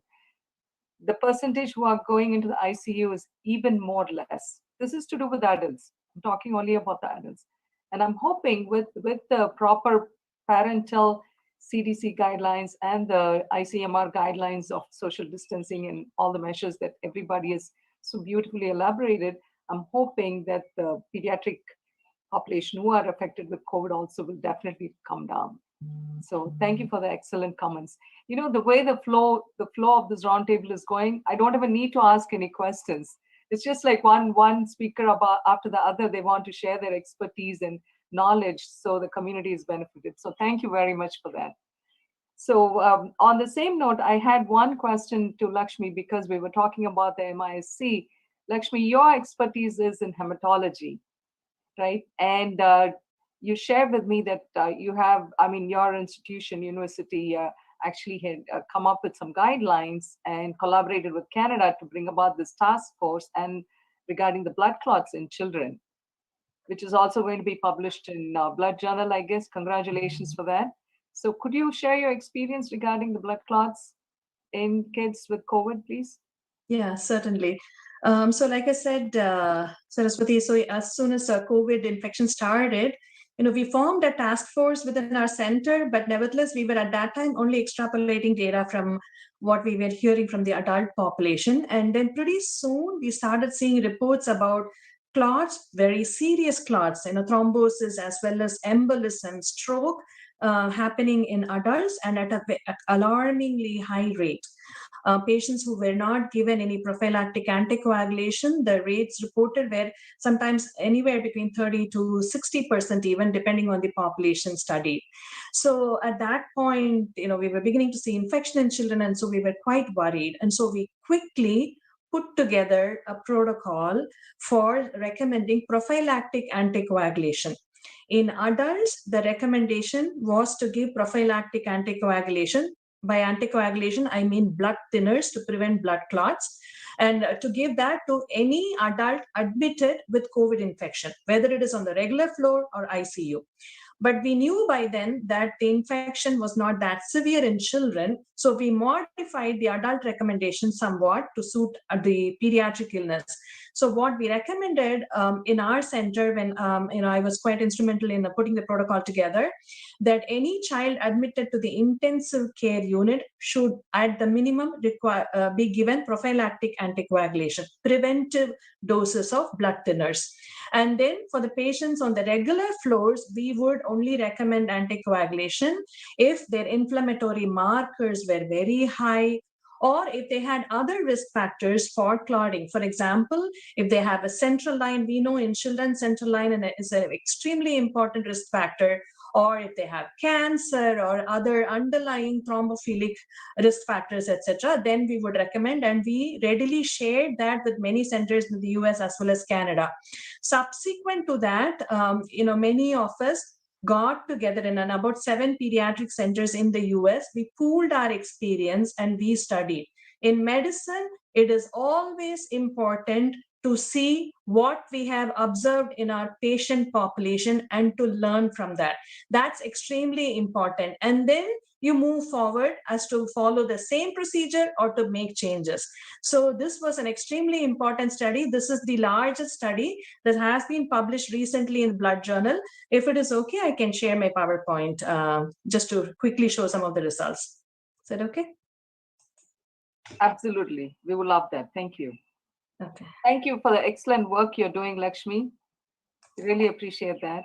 the percentage who are going into the ICU is even more less. This is to do with adults. I'm talking only about the adults. And I'm hoping with the proper parental CDC guidelines and the ICMR guidelines of social distancing and all the measures that everybody has so beautifully elaborated, I'm hoping that the pediatric population who are affected with COVID also will definitely come down. So thank you for the excellent comments. The way the flow of this roundtable is going, I don't even need to ask any questions. It's just like one speaker after the other, they want to share their expertise and knowledge, so the community is benefited. So thank you very much for that. So on the same note, I had one question to Lakshmi, because we were talking about the MISC. Lakshmi, your expertise is in hematology, right? And you shared with me that you have, your institution, university, actually had come up with some guidelines and collaborated with Canada to bring about this task force and regarding the blood clots in children, which is also going to be published in Blood Journal, I guess. Congratulations for that. So could you share your experience regarding the blood clots in kids with COVID, please? Yeah, certainly. So like I said, Saraswati, so as soon as COVID infection started, we formed a task force within our center, but nevertheless, we were at that time only extrapolating data from what we were hearing from the adult population. And then pretty soon we started seeing reports about clots, very serious clots, thrombosis as well as embolism, stroke happening in adults and at an alarmingly high rate. Patients who were not given any prophylactic anticoagulation, the rates reported were sometimes anywhere between 30 to 60%, even depending on the population studied. So at that point, we were beginning to see infection in children, and so we were quite worried. And so we quickly put together a protocol for recommending prophylactic anticoagulation. In adults, the recommendation was to give prophylactic anticoagulation. By anticoagulation, I mean blood thinners to prevent blood clots, and to give that to any adult admitted with COVID infection, whether it is on the regular floor or ICU. But we knew by then that the infection was not that severe in children, so we modified the adult recommendation somewhat to suit the pediatric illness. So what we recommended in our center, when I was quite instrumental in putting the protocol together, that any child admitted to the intensive care unit should, at the minimum, be given prophylactic anticoagulation, preventive doses of blood thinners. And then for the patients on the regular floors, we would only recommend anticoagulation if their inflammatory markers were very high, or if they had other risk factors for clotting. For example, if they have a central line, we know in children, central line is an extremely important risk factor, or if they have cancer or other underlying thrombophilic risk factors, etc., then we would recommend, and we readily shared that with many centers in the US as well as Canada. Subsequent to that, many of us got together in about 7 pediatric centers in the US. We pooled our experience and we studied. In medicine, it is always important to see what we have observed in our patient population and to learn from that. That's extremely important. And then you move forward as to follow the same procedure or to make changes. So this was an extremely important study. This is the largest study that has been published recently in Blood Journal. If it is okay, I can share my PowerPoint just to quickly show some of the results. Is that okay? Absolutely. We will love that. Thank you. Okay. Thank you for the excellent work you're doing, Lakshmi. Really appreciate that.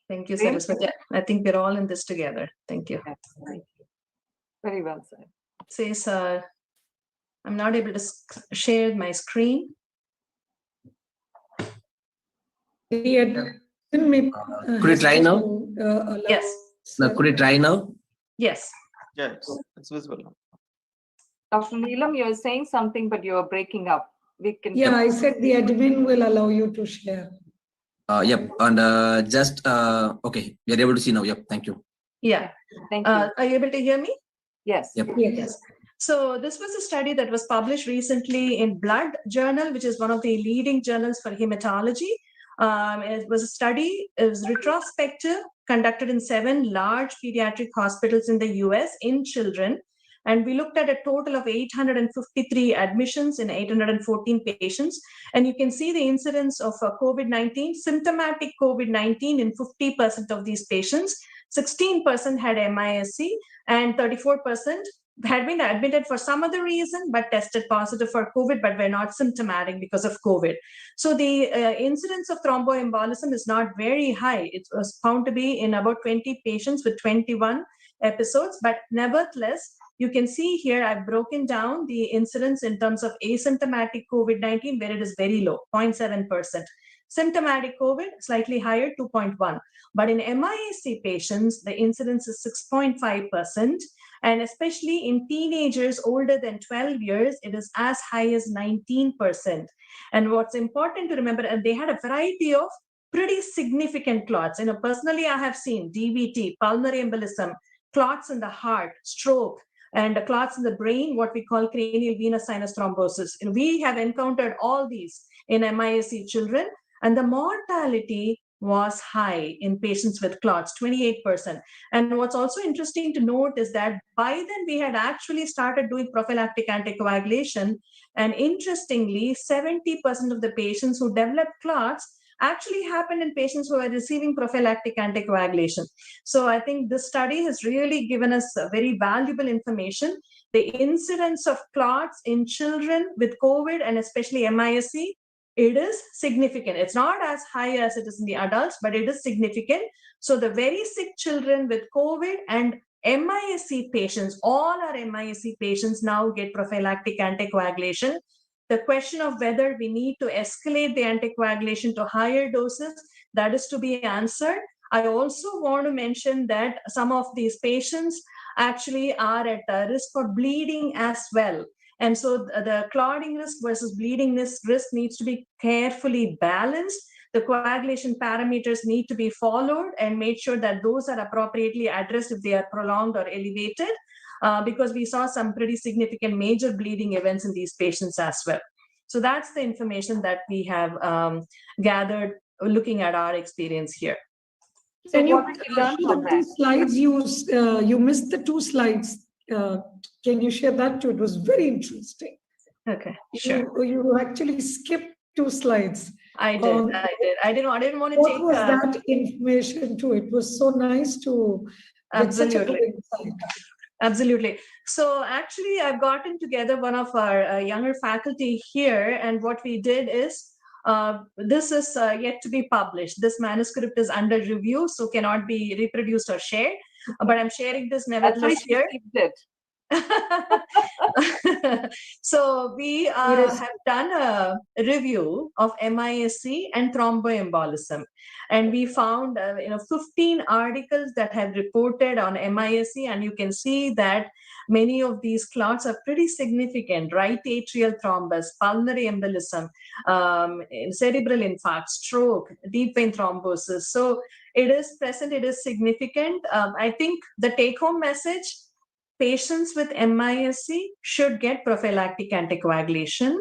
Thank you, Prem? Saraswati. I think we're all in this together. Thank you. Yes, thank you. Very well said. It says, I'm not able to share my screen. The admin may, Could you try now? allow Yes. No, could you try now? Yes. Yeah, it's visible now. Dr. Neelam, you're saying something, but you're breaking up. We can. Yeah, I said the admin will allow you to share. Yep, and just okay, we are able to see now. Yep, thank you. Yeah. Thank you. Are you able to hear me? Yes. Yep. Yes. So this was a study that was published recently in Blood Journal, which is one of the leading journals for hematology. It was a study, it was retrospective, conducted in 7 large pediatric hospitals in the US in children. And we looked at a total of 853 admissions in 814 patients. And you can see the incidence of COVID-19, symptomatic COVID-19 in 50% of these patients. 16% had MISC and 34% had been admitted for some other reason, but tested positive for COVID, but were not symptomatic because of COVID. So the incidence of thromboembolism is not very high. It was found to be in about 20 patients with 21 episodes, but nevertheless, you can see here, I've broken down the incidence in terms of asymptomatic COVID-19, where it is very low, 0.7%. Symptomatic COVID, slightly higher, 2.1. But in MIAC patients, the incidence is 6.5%. And especially in teenagers older than 12 years, it is as high as 19%. And what's important to remember, and they had a variety of pretty significant clots. Personally, I have seen DVT, pulmonary embolism, clots in the heart, stroke, and clots in the brain, what we call cranial venous sinus thrombosis. And we have encountered all these in MIAC children, and the mortality was high in patients with clots, 28%. And what's also interesting to note is that by then we had actually started doing prophylactic anticoagulation. And interestingly, 70% of the patients who developed clots actually happened in patients who are receiving prophylactic anticoagulation. So I think this study has really given us very valuable information. The incidence of clots in children with COVID and especially MISC, it is significant. It's not as high as it is in the adults, but it is significant. So the very sick children with COVID and MISC patients, all our MISC patients now get prophylactic anticoagulation. The question of whether we need to escalate the anticoagulation to higher doses, that is to be answered. I also want to mention that some of these patients actually are at risk for bleeding as well. And so the clotting risk versus bleeding risk needs to be carefully balanced. The coagulation parameters need to be followed and made sure that those are appropriately addressed if they are prolonged or elevated, because we saw some pretty significant major bleeding events in these patients as well. So that's the information that we have gathered looking at our experience here. So Can you what did you learn the from that? 2 slides you missed the 2 slides. Can you share that too? It was very interesting. Okay, sure. You actually skipped 2 slides. I did. I didn't want to What take. was that information too? It was so nice to get such a good insight. Absolutely. So actually, I've gotten together one of our younger faculty here, and what we did is, this is yet to be published. This manuscript is under review, so cannot be reproduced or shared. But I'm sharing this nevertheless here. So we have done a review of MISC and thromboembolism, and we found 15 articles that have reported on MISC, and you can see that many of these clots are pretty significant: right atrial thrombus, pulmonary embolism, cerebral infarct, stroke, deep vein thrombosis. So it is present, it is significant. I think the take-home message: patients with MISC should get prophylactic anticoagulation,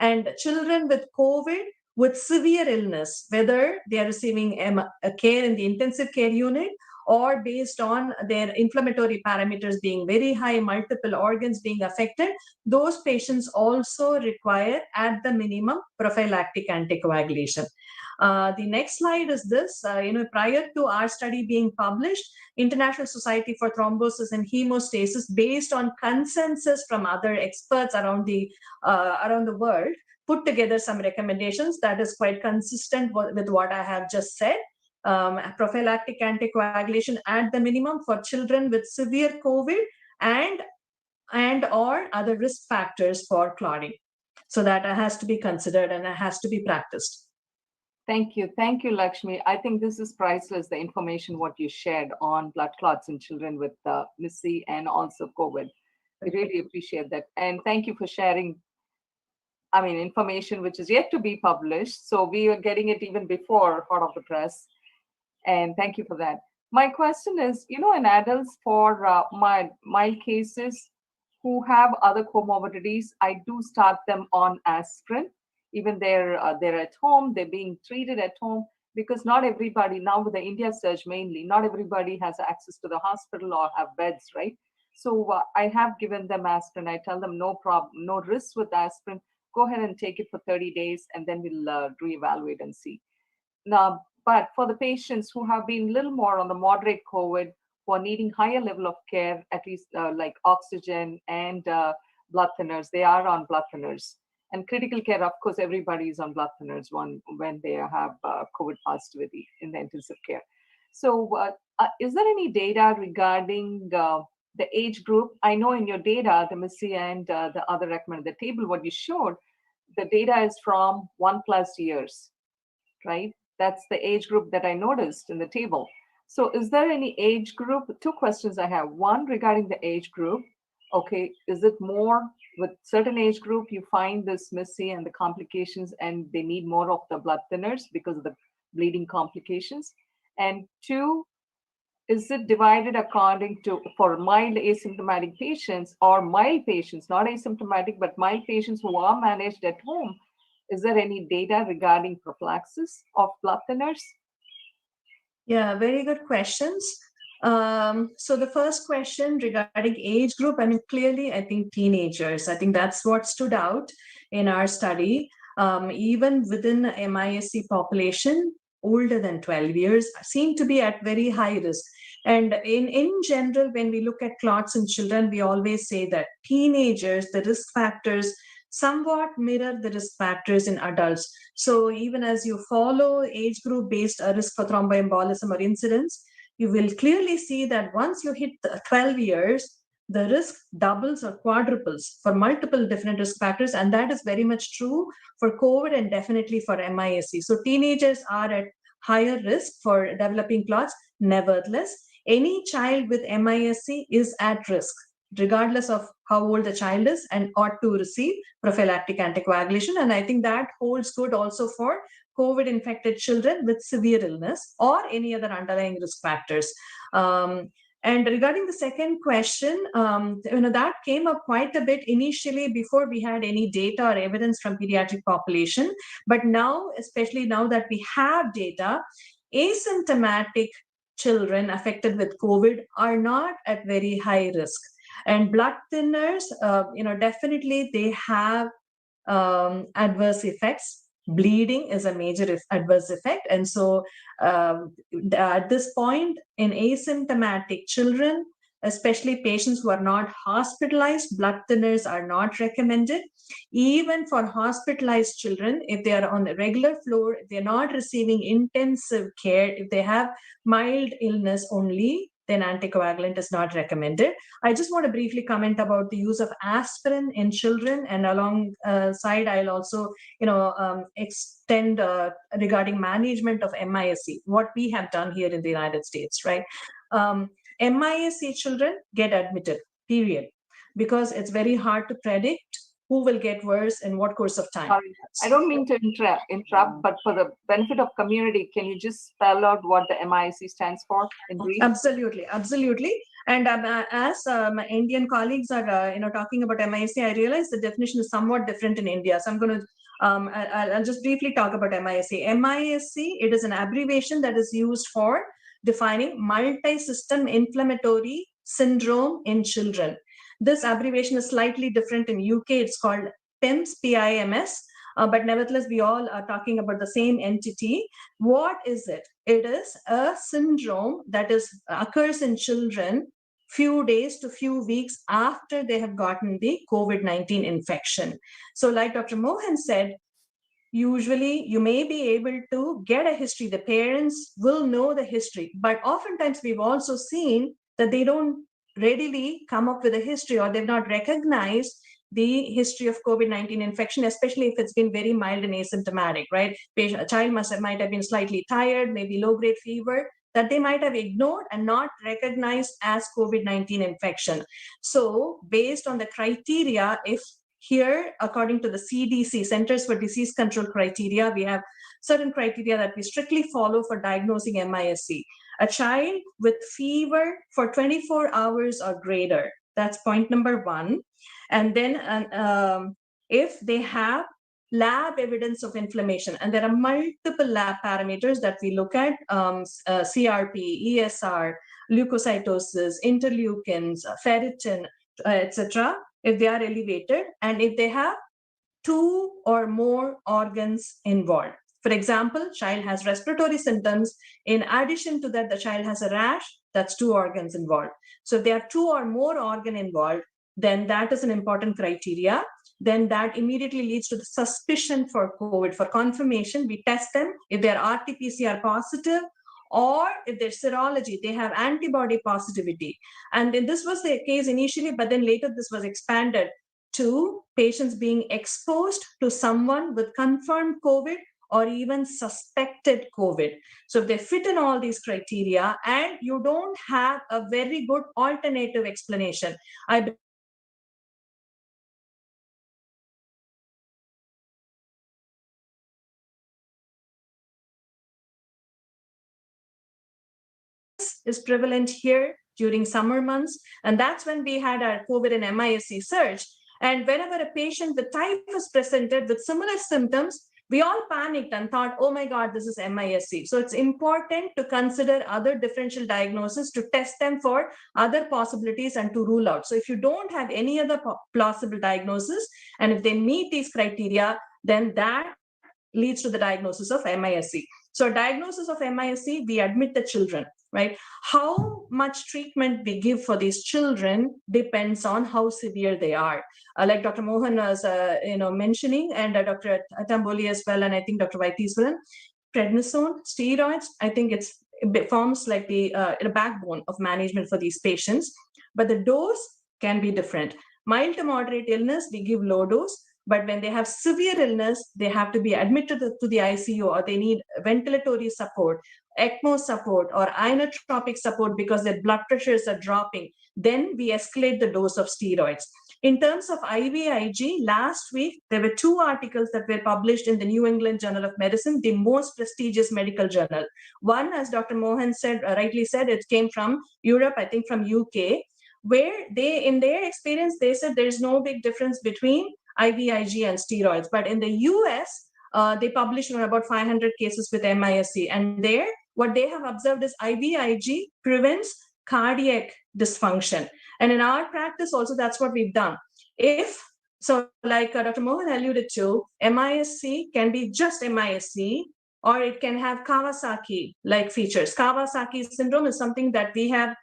and children with COVID with severe illness, whether they are receiving care in the intensive care unit or based on their inflammatory parameters being very high, multiple organs being affected, those patients also require, at the minimum, prophylactic anticoagulation. The next slide is this. Prior to our study being published, International Society for Thrombosis and Hemostasis, based on consensus from other experts around the world, put together some recommendations that is quite consistent with what I have just said. Prophylactic anticoagulation at the minimum for children with severe COVID and or other risk factors for clotting. So that has to be considered and has to be practiced. Thank you, Lakshmi. I think this is priceless, the information what you shared on blood clots in children with MIS-C and also COVID. I really appreciate that. And thank you for sharing, information which is yet to be published. So we are getting it even before hot of the press. And thank you for that. My question is, in adults for mild cases who have other comorbidities, I do start them on aspirin. Even they're at home, they're being treated at home, because not everybody, now with the India surge mainly, not everybody has access to the hospital or have beds, right? So I have given them aspirin. I tell them no problem, no risks with aspirin. Go ahead and take it for 30 days and then we'll reevaluate and see. Now, but for the patients who have been a little more on the moderate COVID, who are needing higher level of care, at least like oxygen and blood thinners, they are on blood thinners. And critical care, of course, everybody is on blood thinners when they have COVID positivity in the intensive care. So is there any data regarding the age group? I know in your data, the MIS-C and the other recommended, the table, what you showed, the data is from 1+ years, right? That's the age group that I noticed in the table. So is there any age group? Two questions I have. One, regarding the age group. Okay, is it more with certain age group you find this MIS-C and the complications and they need more of the blood thinners because of the bleeding complications? And two, is it divided according to, for mild asymptomatic patients or mild patients, not asymptomatic, but mild patients who are managed at home? Is there any data regarding prophylaxis of blood thinners? Yeah, very good questions. So the first question regarding age group, clearly, I think teenagers, I think that's what stood out in our study. Even within the MIS-C population, older than 12 years seem to be at very high risk. And in general, when we look at clots in children, we always say that teenagers, the risk factors somewhat mirror the risk factors in adults. So even as you follow age group based risk for thromboembolism or incidence, you will clearly see that once you hit 12 years, the risk doubles or quadruples for multiple different risk factors. And that is very much true for COVID and definitely for MIS-C. So teenagers are at higher risk for developing clots. Nevertheless, any child with MIS-C is at risk, regardless of how old the child is, and ought to receive prophylactic anticoagulation. And I think that holds good also for COVID-infected children with severe illness or any other underlying risk factors. And regarding the second question, that came up quite a bit initially before we had any data or evidence from pediatric population. But now, especially now that we have data, asymptomatic children affected with COVID are not at very high risk. And blood thinners, definitely they have adverse effects. Bleeding is a major adverse effect. And so at this point in asymptomatic children, especially patients who are not hospitalized, blood thinners are not recommended. Even for hospitalized children, if they are on the regular floor, if they're not receiving intensive care, if they have mild illness only, then anticoagulant is not recommended. I just want to briefly comment about the use of aspirin in children, and alongside I'll also, extend regarding management of MIS-C, what we have done here in the United States, right? MIS-C children get admitted, period, because it's very hard to predict who will get worse in what course of time. Sorry, I don't mean to interrupt, but for the benefit of community, can you just spell out what the MIS-C stands for in brief? Absolutely. And as my Indian colleagues are, talking about MIS-C, I realize the definition is somewhat different in India. So I'm going to, I'll just briefly talk about MIS-C. MIS-C, it is an abbreviation that is used for defining multi-system inflammatory syndrome in children. This abbreviation is slightly different in UK. It's called PIMS, PIMS. but nevertheless, we all are talking about the same entity. What is it? It is a syndrome that occurs in children few days to few weeks after they have gotten the COVID-19 infection. So like Dr. Mohan said, usually you may be able to get a history. The parents will know the history, but oftentimes we've also seen that they don't readily come up with a history, or they've not recognized the history of COVID-19 infection, especially if it's been very mild and asymptomatic, right? A child might have been slightly tired, maybe low-grade fever, that they might have ignored and not recognized as COVID-19 infection. So based on the criteria, if here, according to the CDC, Centers for Disease Control criteria, we have certain criteria that we strictly follow for diagnosing MISC. A child with fever for 24 hours or greater, that's point number one. And then if they have lab evidence of inflammation, and there are multiple lab parameters that we look at, CRP, ESR, leukocytosis, interleukins, ferritin, etc., if they are elevated, and if they have 2 or more organs involved. For example, child has respiratory symptoms. In addition to that, the child has a rash, that's 2 organs involved. So if there are 2 or more organ involved, then that is an important criteria. Then that immediately leads to the suspicion for COVID. For confirmation, we test them. If they're RT-PCR positive, or if their serology, they have antibody positivity. And then this was the case initially, but then later this was expanded to patients being exposed to someone with confirmed COVID or even suspected COVID. So if they fit in all these criteria and you don't have a very good alternative explanation, is prevalent here during summer months. And that's when we had our COVID and MISC surge. And whenever a patient with typhus presented with similar symptoms, we all panicked and thought, oh my God, this is MISC. So it's important to consider other differential diagnoses, to test them for other possibilities and to rule out. So if you don't have any other plausible diagnosis, and if they meet these criteria, then that leads to the diagnosis of MISC. So diagnosis of MISC, we admit the children, right? How much treatment we give for these children depends on how severe they are. Like Dr. Mohan was mentioning, and Dr. Tamboli as well, and I think Dr. Vaiteeswaran, prednisone, steroids, I think it forms like the backbone of management for these patients. But the dose can be different. Mild to moderate illness, we give low dose. But when they have severe illness, they have to be admitted to the ICU, or they need ventilatory support, ECMO support, or inotropic support because their blood pressures are dropping. Then we escalate the dose of steroids. In terms of IVIG, last week, there were 2 articles that were published in the New England Journal of Medicine, the most prestigious medical journal. One, as Dr. Mohan said, rightly said, it came from Europe, I think from UK, where they, in their experience, they said there's no big difference between IVIG and steroids. But in the US, they published on about 500 cases with MISC. And there, what they have observed is IVIG prevents cardiac dysfunction. And in our practice also, that's what we've done. So like Dr. Mohan alluded to, MISC can be just MISC, or it can have Kawasaki-like features. Kawasaki syndrome is something that we have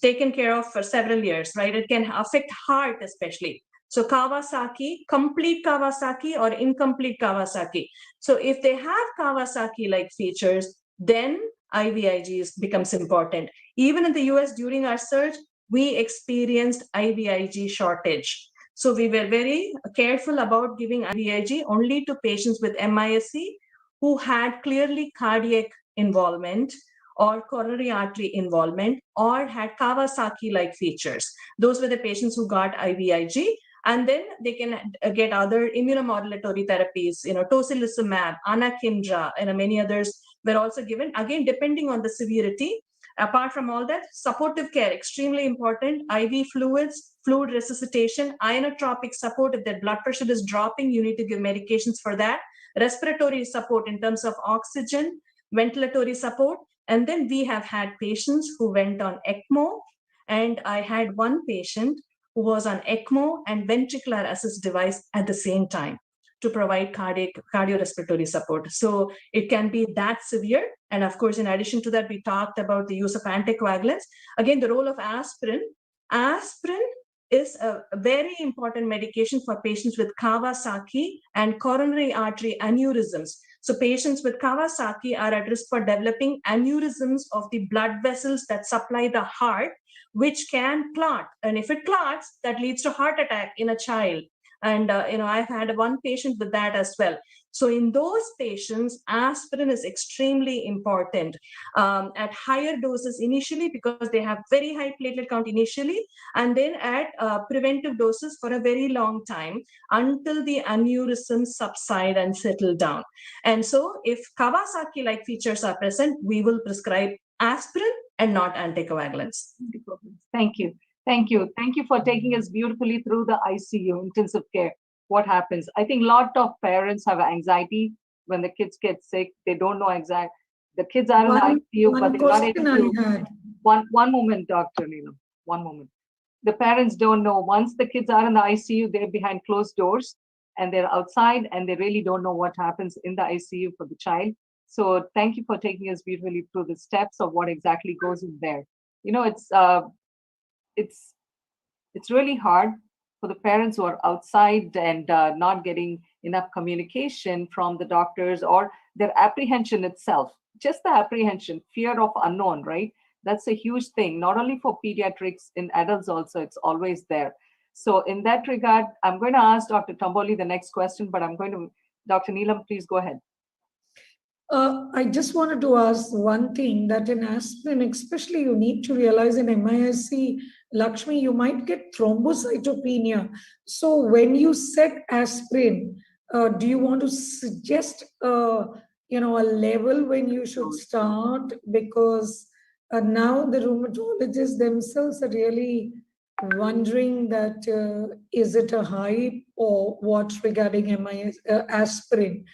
taken care of for several years, right? It can affect heart especially. So Kawasaki, complete Kawasaki or incomplete Kawasaki. So if they have Kawasaki-like features, then IVIG becomes important. Even in the US during our surge, we experienced IVIG shortage. So we were very careful about giving IVIG only to patients with MISC who had clearly cardiac involvement or coronary artery involvement or had Kawasaki-like features. Those were the patients who got IVIG. And then they can get other immunomodulatory therapies, tocilizumab, anakinra, and many others were also given, again, depending on the severity. Apart from all that, supportive care, extremely important. IV fluids, fluid resuscitation, inotropic support. If their blood pressure is dropping, you need to give medications for that. Respiratory support in terms of oxygen, ventilatory support. And then we have had patients who went on ECMO. And I had one patient who was on ECMO and ventricular assist device at the same time. to provide cardiorespiratory support. So it can be that severe. And of course, in addition to that, we talked about the use of anticoagulants. Again, the role of aspirin. Aspirin is a very important medication for patients with Kawasaki and coronary artery aneurysms. So patients with Kawasaki are at risk for developing aneurysms of the blood vessels that supply the heart, which can clot. And if it clots, that leads to heart attack in a child. And I've had one patient with that as well. So in those patients, aspirin is extremely important at higher doses initially, because they have very high platelet count initially, and then at preventive doses for a very long time until the aneurysms subside and settle down. And so if Kawasaki-like features are present, we will prescribe aspirin and not anticoagulants. Thank you. Thank you. Thank you for taking us beautifully through the ICU, intensive care. What happens? I think a lot of parents have anxiety when the kids get sick. They don't know exactly. The kids are in the ICU, but they're not able to. One moment, Dr. Neelam. One moment. The parents don't know. Once the kids are in the ICU, they're behind closed doors and they're outside, and they really don't know what happens in the ICU for the child. So thank you for taking us beautifully through the steps of what exactly goes in there. It's really hard for the parents who are outside and not getting enough communication from the doctors, or their apprehension itself, just the apprehension, fear of unknown, right? That's a huge thing, not only for pediatrics, in adults also, it's always there. So in that regard, I'm going to ask Dr. Tamboli the next question, but Dr. Neelam, please go ahead. I just wanted to ask one thing, that in aspirin, especially, you need to realize in MISC, Lakshmi, you might get thrombocytopenia. So when you set aspirin, do you want to suggest a level when you should start? Because now the rheumatologists themselves are really wondering that is it a hype or what regarding aspirin?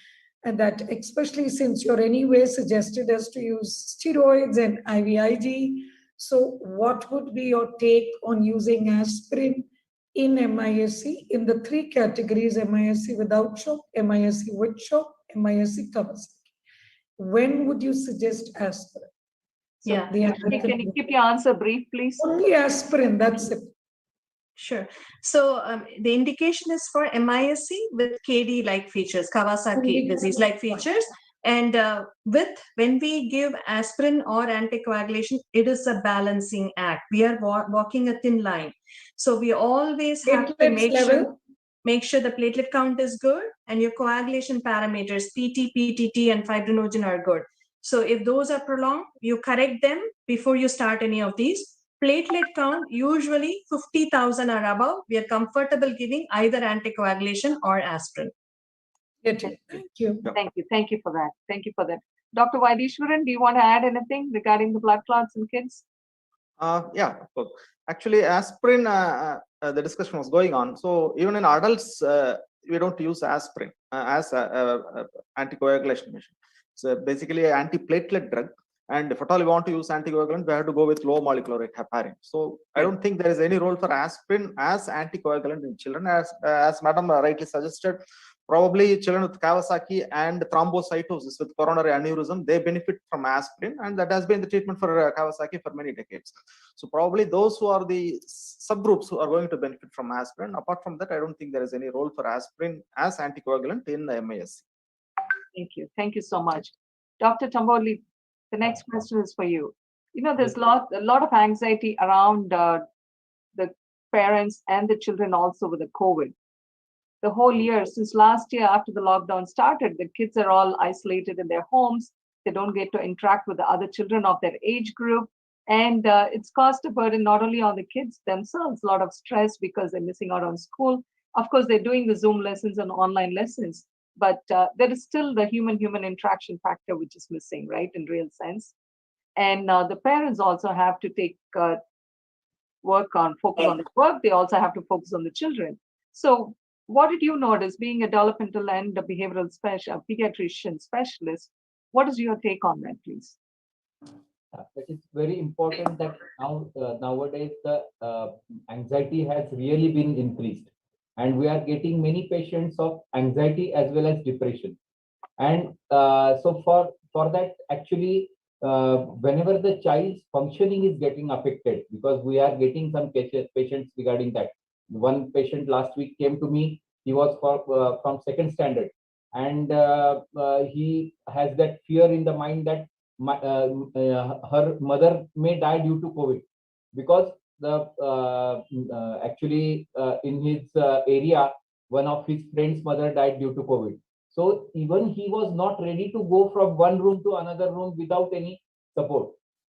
And that, especially since you're anyway suggested us to use steroids and IVIG. So what would be your take on using aspirin in MISC in the three categories: MISC without shock, MISC with shock, MISC Kawasaki? When would you suggest aspirin? So yeah. Can you keep your answer brief, please? Only aspirin, that's it. Sure. So the indication is for MISC with KD-like features, Kawasaki disease-like features. And when we give aspirin or anticoagulation, it is a balancing act. We are walking a thin line. So we always have to make sure the platelet count is good and your coagulation parameters, PT, PTT, and fibrinogen are good. So if those are prolonged, you correct them before you start any of these. Platelet count, usually 50,000 or above, we are comfortable giving either anticoagulation or aspirin. Thank you. Thank you for that. Thank you for that. Dr. Vaidishwaran, do you want to add anything regarding the blood clots in kids? Yeah, of course. Actually, aspirin, the discussion was going on. So even in adults, we don't use aspirin as anticoagulation measure. So basically an antiplatelet drug. And if at all we want to use anticoagulant, we have to go with low molecular weight heparin. So I don't think there is any role for aspirin as anticoagulant in children. As Madam rightly suggested, probably children with Kawasaki and thrombocytosis with coronary aneurysm, they benefit from aspirin, and that has been the treatment for Kawasaki for many decades. So probably those who are the subgroups who are going to benefit from aspirin. Apart from that, I don't think there is any role for aspirin as anticoagulant in the MISC. Thank you. Thank you so much. Dr. Tamboli, the next question is for you. There's a lot of anxiety around the parents and the children also with the COVID. The whole year, since last year after the lockdown started, the kids are all isolated in their homes. They don't get to interact with the other children of their age group. And it's caused a burden not only on the kids themselves, a lot of stress because they're missing out on school. Of course, they're doing the Zoom lessons and online lessons, but there is still the human interaction factor, which is missing, right, in real sense. And the parents also have to focus on the work. They also have to focus on the children. So what did you notice being a developmental and a behavioral pediatrician specialist? What is your take on that, please? It is very important that nowadays the anxiety has really been increased. and we are getting many patients of anxiety as well as depression. And so for that, actually, whenever the child's functioning is getting affected, because we are getting some patients regarding that. One patient last week came to me. He was from second standard, and he has that fear in the mind that her mother may die due to COVID, because the actually in his area, one of his friend's mother died due to COVID. So even he was not ready to go from one room to another room without any support.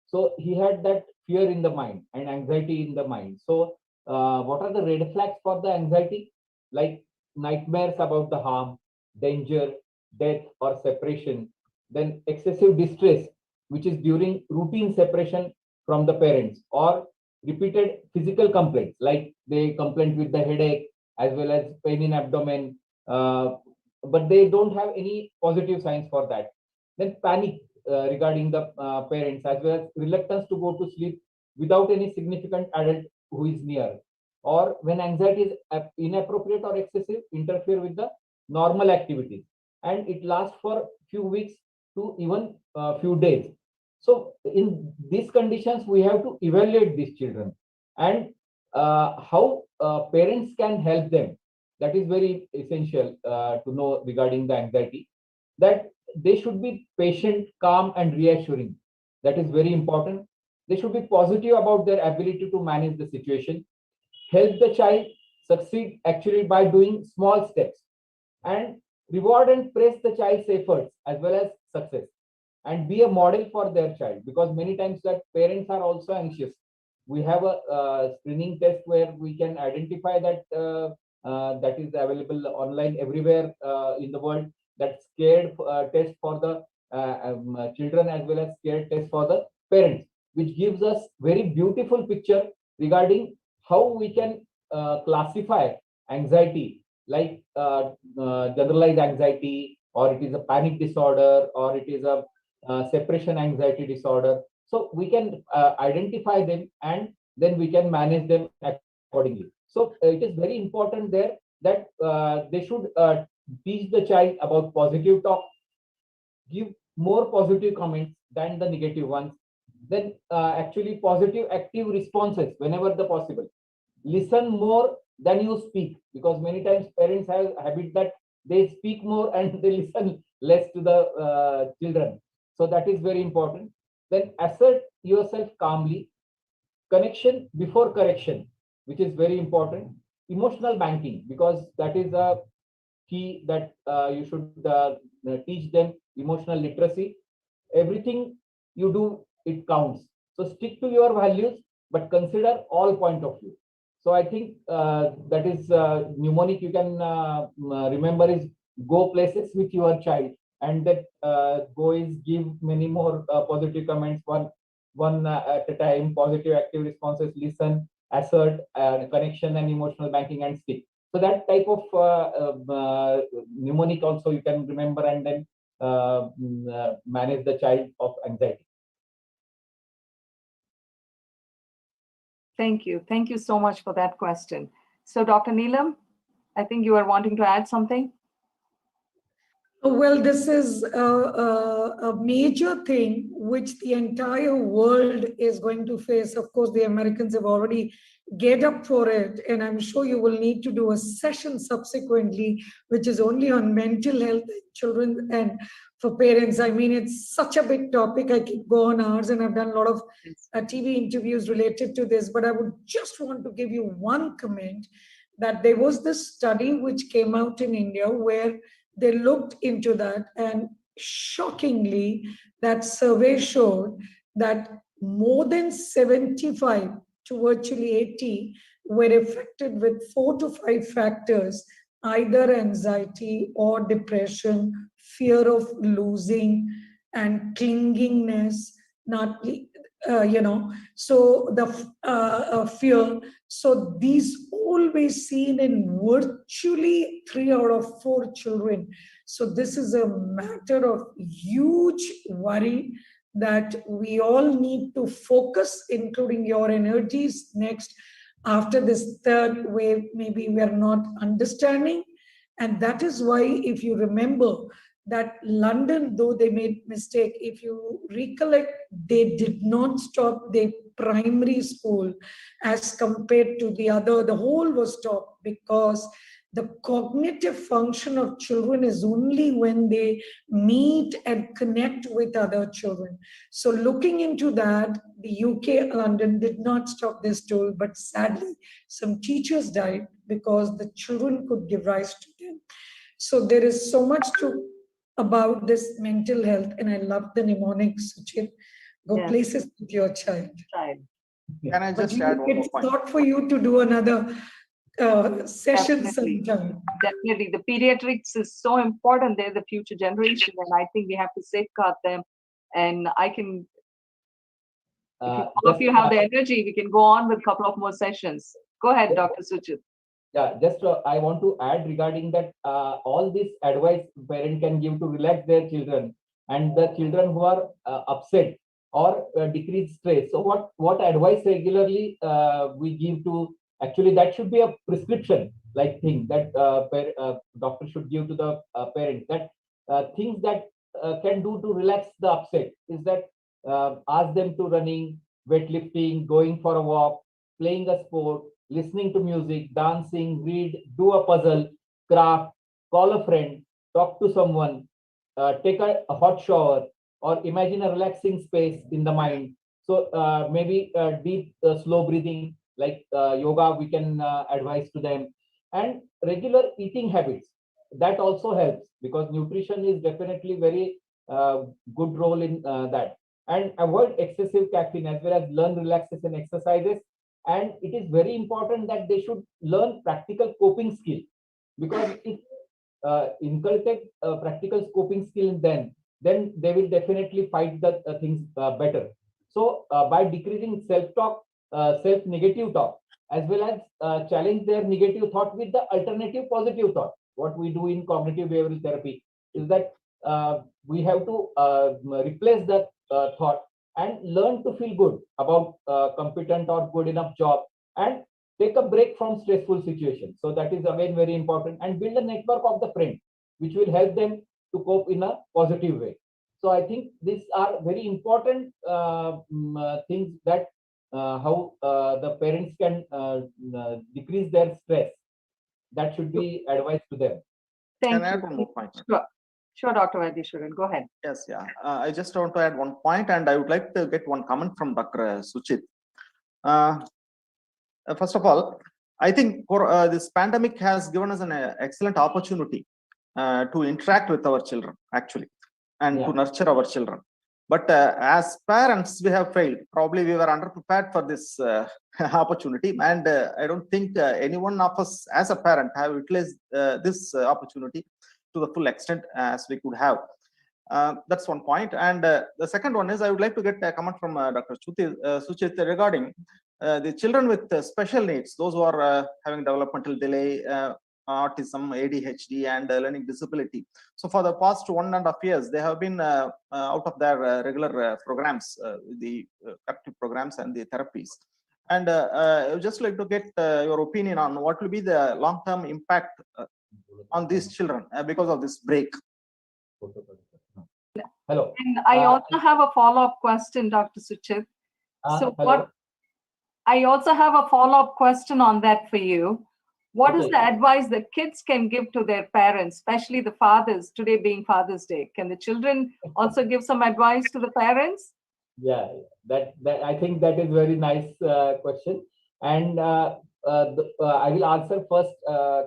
So he had that fear in the mind and anxiety in the mind. So what are the red flags for the anxiety? Like nightmares about the harm, danger, death, or separation. Then excessive distress, which is during routine separation from the parents, or repeated physical complaints, like they complain with the headache as well as pain in abdomen, but they don't have any positive signs for that. Then panic regarding the parents, as well as reluctance to go to sleep without any significant adult who is near, or when anxiety is inappropriate or excessive, interfere with the normal activities, and it lasts for few weeks to even few days. So in these conditions, we have to evaluate these children, and how parents can help them. That is very essential to know regarding the anxiety, that they should be patient, calm, and reassuring. That is very important. They should be positive about their ability to manage the situation. Help the child succeed actually by doing small steps, and reward and praise the child's efforts as well as success, and be a model for their child, because many times that parents are also anxious. We have a screening test where we can identify that that is available online everywhere in the world, that scared test for the children as well as scared test for the parents, which gives us very beautiful picture regarding how we can classify anxiety, like generalized anxiety, or it is a panic disorder, or it is a separation anxiety disorder. So we can identify them, and then we can manage them accordingly. So it is very important there that they should teach the child about positive talk, give more positive comments than the negative ones, then actually positive active responses whenever the possible. Listen more than you speak, because many times parents have a habit that they speak more and they listen less to the children. So that is very important. Then assert yourself calmly. Connection before correction, which is very important. Emotional banking, because that is a key that you should teach them emotional literacy. Everything you do, it counts. So stick to your values, but consider all point of view. So I think that is mnemonic you can remember is go places with your child, and that go is give many more positive comments, one at a time, positive active responses, listen, assert, connection and emotional banking, and stick. So that type of mnemonic also you can remember, and then manage the child of anxiety. Thank you. Thank you so much for that question. So Dr. Neelam, I think you are wanting to add something. Well, this is a major thing which the entire world is going to face. Of course, the Americans have already geared up for it, and I'm sure you will need to do a session subsequently, which is only on mental health in children and for parents. I mean, it's such a big topic. I could go on hours, and I've done a lot of TV interviews related to this, but I would just want to give you one comment that there was this study which came out in India where they looked into that, and shockingly, that survey showed that more than 75 to virtually 80 were affected with 4 to 5 factors, either anxiety or depression, fear of losing, and clingingness, not so the fear. So these always seen in virtually 3 out of 4 children. So this is a matter of huge worry that we all need to focus, including your energies next After this third wave, maybe we are not understanding. And that is why, if you remember, that London, though they made mistake, if you recollect, they did not stop their primary school as compared to the other. The whole was stopped because the cognitive function of children is only when they meet and connect with other children. So looking into that, the UK, London did not stop this tool, but sadly, some teachers died because the children could give rise to them. So there is so much to about this mental health, and I love the mnemonic, Suchit. Go Yes. places with your child. Can I But just add one more it's point? not for you to do another session Definitely. sometime. Definitely. The pediatrics is so important. They're the future generation, and I think we have to safeguard them. And I can, if all of you have the energy, we can go on with a couple of more sessions. Go ahead, Dr. Suchit. Yeah, just I want to add regarding that all this advice parent can give to relax their children and the children who are upset or decrease stress. So what advice regularly we give to, actually that should be a prescription like thing that doctor should give to the parent, that things that can do to relax the upset is that ask them to running, weightlifting, going for a walk, playing a sport, listening to music, dancing, read, do a puzzle, craft, call a friend, talk to someone, take a hot shower, or imagine a relaxing space in the mind. So maybe deep, slow breathing, like yoga, we can advise to them, and regular eating habits. That also helps because nutrition is definitely very good role in that. And avoid excessive caffeine as well as learn relaxation exercises. And it is very important that they should learn practical coping skill, because if inculcate practical coping skill in them, then they will definitely fight the things better. So by decreasing self-talk, self-negative talk, as well as challenge their negative thought with the alternative positive thought. What we do in cognitive behavioral therapy is that we have to replace that thought and learn to feel good about competent or good enough job, and take a break from stressful situations. So that is again very important, and build a network of the friends which will help them to cope in a positive way. So I think these are very important things that how the parents can decrease their stress. That should be advised to them. Thank Can I you. add one more point? Sure, Dr. Vaidishwaran, go ahead. Yes, yeah. I just want to add one point, and I would like to get one comment from Dr. Suchit. First of all, I think this pandemic has given us an excellent opportunity to interact with our children, actually, and to nurture our children. But as parents, we have failed. Probably we were underprepared for this opportunity, and I don't think any one of us, as a parent, have utilized this opportunity to the full extent as we could have. That's one point. And the second one is, I would like to get a comment from Dr. Suchit regarding the children with special needs, those who are having developmental delay, autism, ADHD, and learning disability. So for the past 1.5 years, they have been out of their regular programs, the active programs and the therapies. And I would just like to get your opinion on what will be the long-term impact on these children because of this break. Hello. And I also have a follow-up question, Dr. Suchit. So I also have a follow-up question on that for you. What is the advice that kids can give to their parents, especially the fathers, today being Father's Day? Can the children also give some advice to the parents? Yeah, that I think that is very nice question. And I will answer first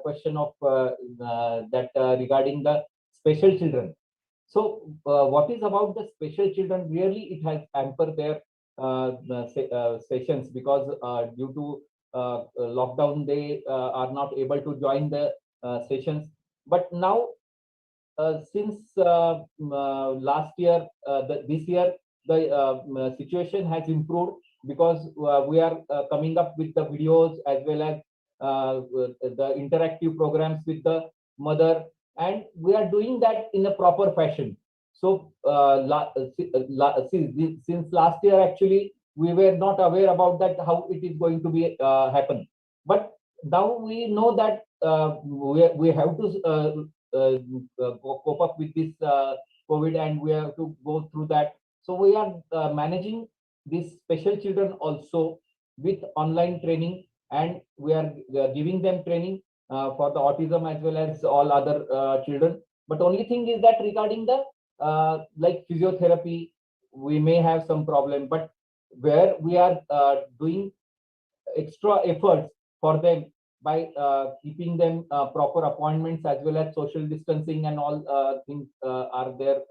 question of that regarding the special children. So what is about the special children? Really, it has hampered their sessions because due to lockdown, they are not able to join the sessions. But now, since last year, this year, the situation has improved because we are coming up with the videos as well as the interactive programs with the mother, and we are doing that in a proper fashion. So since last year, actually, we were not aware about that, how it is going to be happen. But now we know that we have to cope up with this COVID, and we have to go through that. So we are managing these special children also with online training, and we are giving them training for the autism as well as all other children. But only thing is that regarding the like physiotherapy, we may have some problem, but where we are doing extra efforts for them by keeping them proper appointments as well as social distancing and all things are there.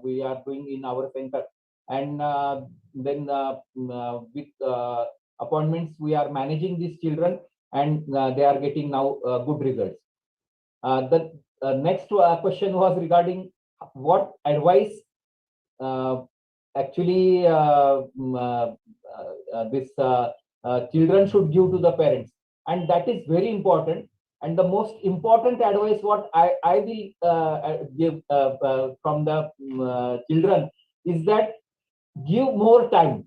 We are doing in our center, and then with appointments we are managing these children, and they are getting now good results. The next question was regarding what advice actually this children should give to the parents, and that is very important. And the most important advice what I will give from the children is that give more time,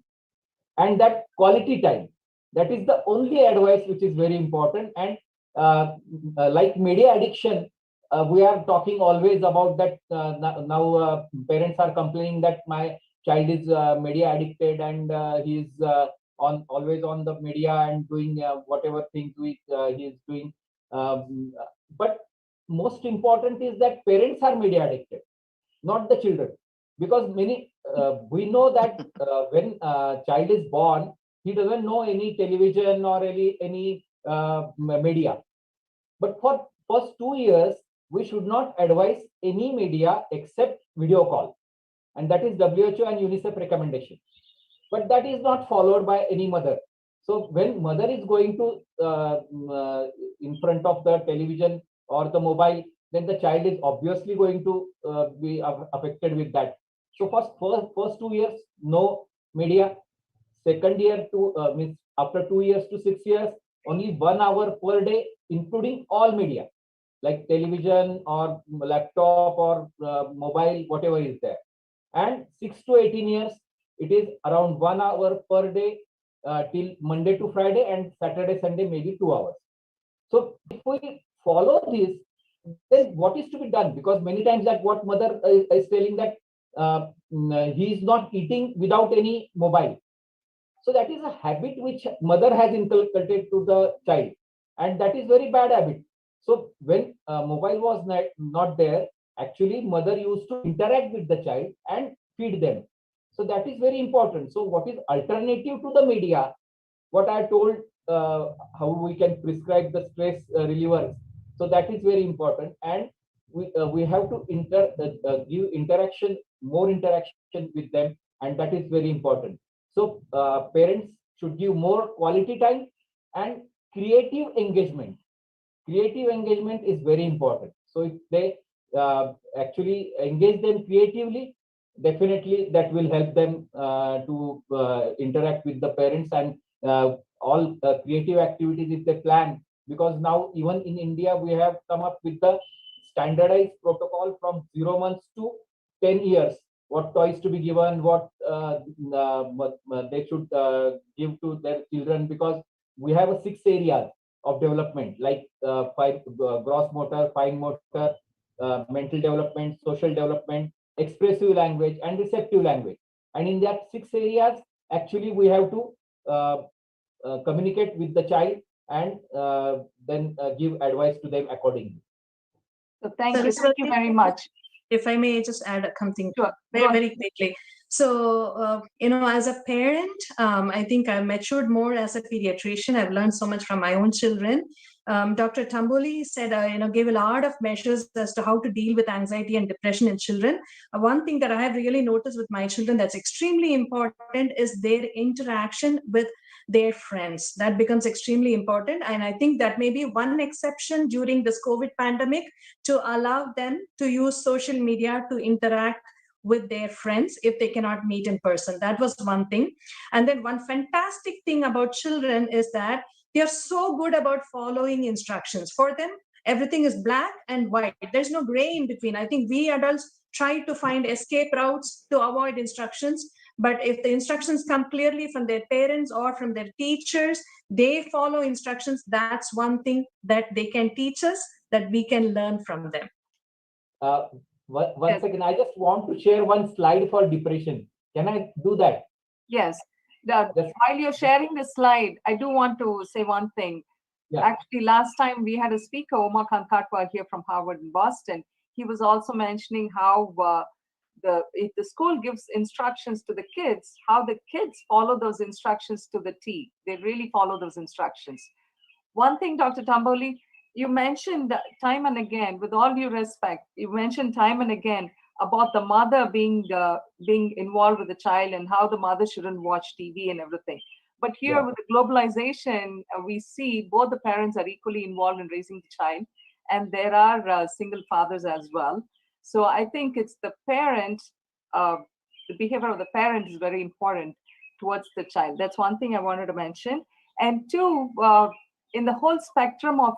and that quality time. That is the only advice which is very important. And like media addiction, we are talking always about that. Now parents are complaining that my child is media addicted, and he is always on the media and doing whatever things he is doing. But most important is that parents are media addicted, not the children, because many we know that when child is born, he doesn't know any television or any media. But for first 2 years, we should not advise any media except video call, and that is WHO and UNICEF recommendation. But that is not followed by any mother. So when mother is going to in front of the television or the mobile, then the child is obviously going to be affected with that. So first 2 years, no media. Second year to means after 2 years to 6 years, only 1 hour per day, including all media like television or laptop or mobile, whatever is there. And 6 to 18 years, it is around 1 hour per day till Monday to Friday, and Saturday, Sunday, maybe 2 hours. So if we follow this, then what is to be done? Because many times that what mother is telling that he is not eating without any mobile. So that is a habit which mother has inculcated to the child, and that is very bad habit. So when mobile was not there, actually mother used to interact with the child and feed them. So that is very important. So what is alternative to the media? What I told, how we can prescribe the stress relievers. So that is very important, and we have to give interaction, more interaction with them, and that is very important. So parents should give more quality time and creative engagement. Creative engagement is very important. So if they actually engage them creatively, definitely that will help them to interact with the parents, and all creative activities if they plan. Because now even in India, we have come up with the standardized protocol from 0 months to 10 years. What toys to be given, what they should give to their children, because we have 6 areas of development, like 5 gross motor, fine motor, mental development, social development, expressive language, and receptive language. And in that 6 areas, actually we have to communicate with the child, and then give advice to them accordingly. So thank you very much. If I may just add something Sure. very quickly. So, as a parent, I think I've matured more as a pediatrician. I've learned so much from my own children. Dr. Tamboli said, gave a lot of measures as to how to deal with anxiety and depression in children. One thing that I have really noticed with my children that's extremely important is their interaction with their friends. That becomes extremely important. And I think that may be one exception during this COVID pandemic, to allow them to use social media to interact with their friends if they cannot meet in person. That was one thing. And then one fantastic thing about children is that they're so good about following instructions. For them, everything is black and white. There's no gray in between. I think we adults try to find escape routes to avoid instructions, But if the instructions come clearly from their parents or from their teachers, they follow instructions, that's one thing that they can teach us, that we can learn from them. One second, I just want to share one slide for depression. Can I do that? Yes. While you're sharing the slide, I do want to say one thing. Yeah. Actually, last time we had a speaker, Omar Kankatwa, here from Harvard in Boston. He was also mentioning how if the school gives instructions to the kids, how the kids follow those instructions to the T. They really follow those instructions. One thing, Dr. Tamboli, you mentioned time and again, with all due respect, you mentioned time and again about the mother being involved with the child and how the mother shouldn't watch TV and everything. But here with the globalization, we see both the parents are equally involved in raising the child, and there are single fathers as well. So I think it's the parent, the behavior of the parent is very important towards the child. That's one thing I wanted to mention. And two, in the whole spectrum of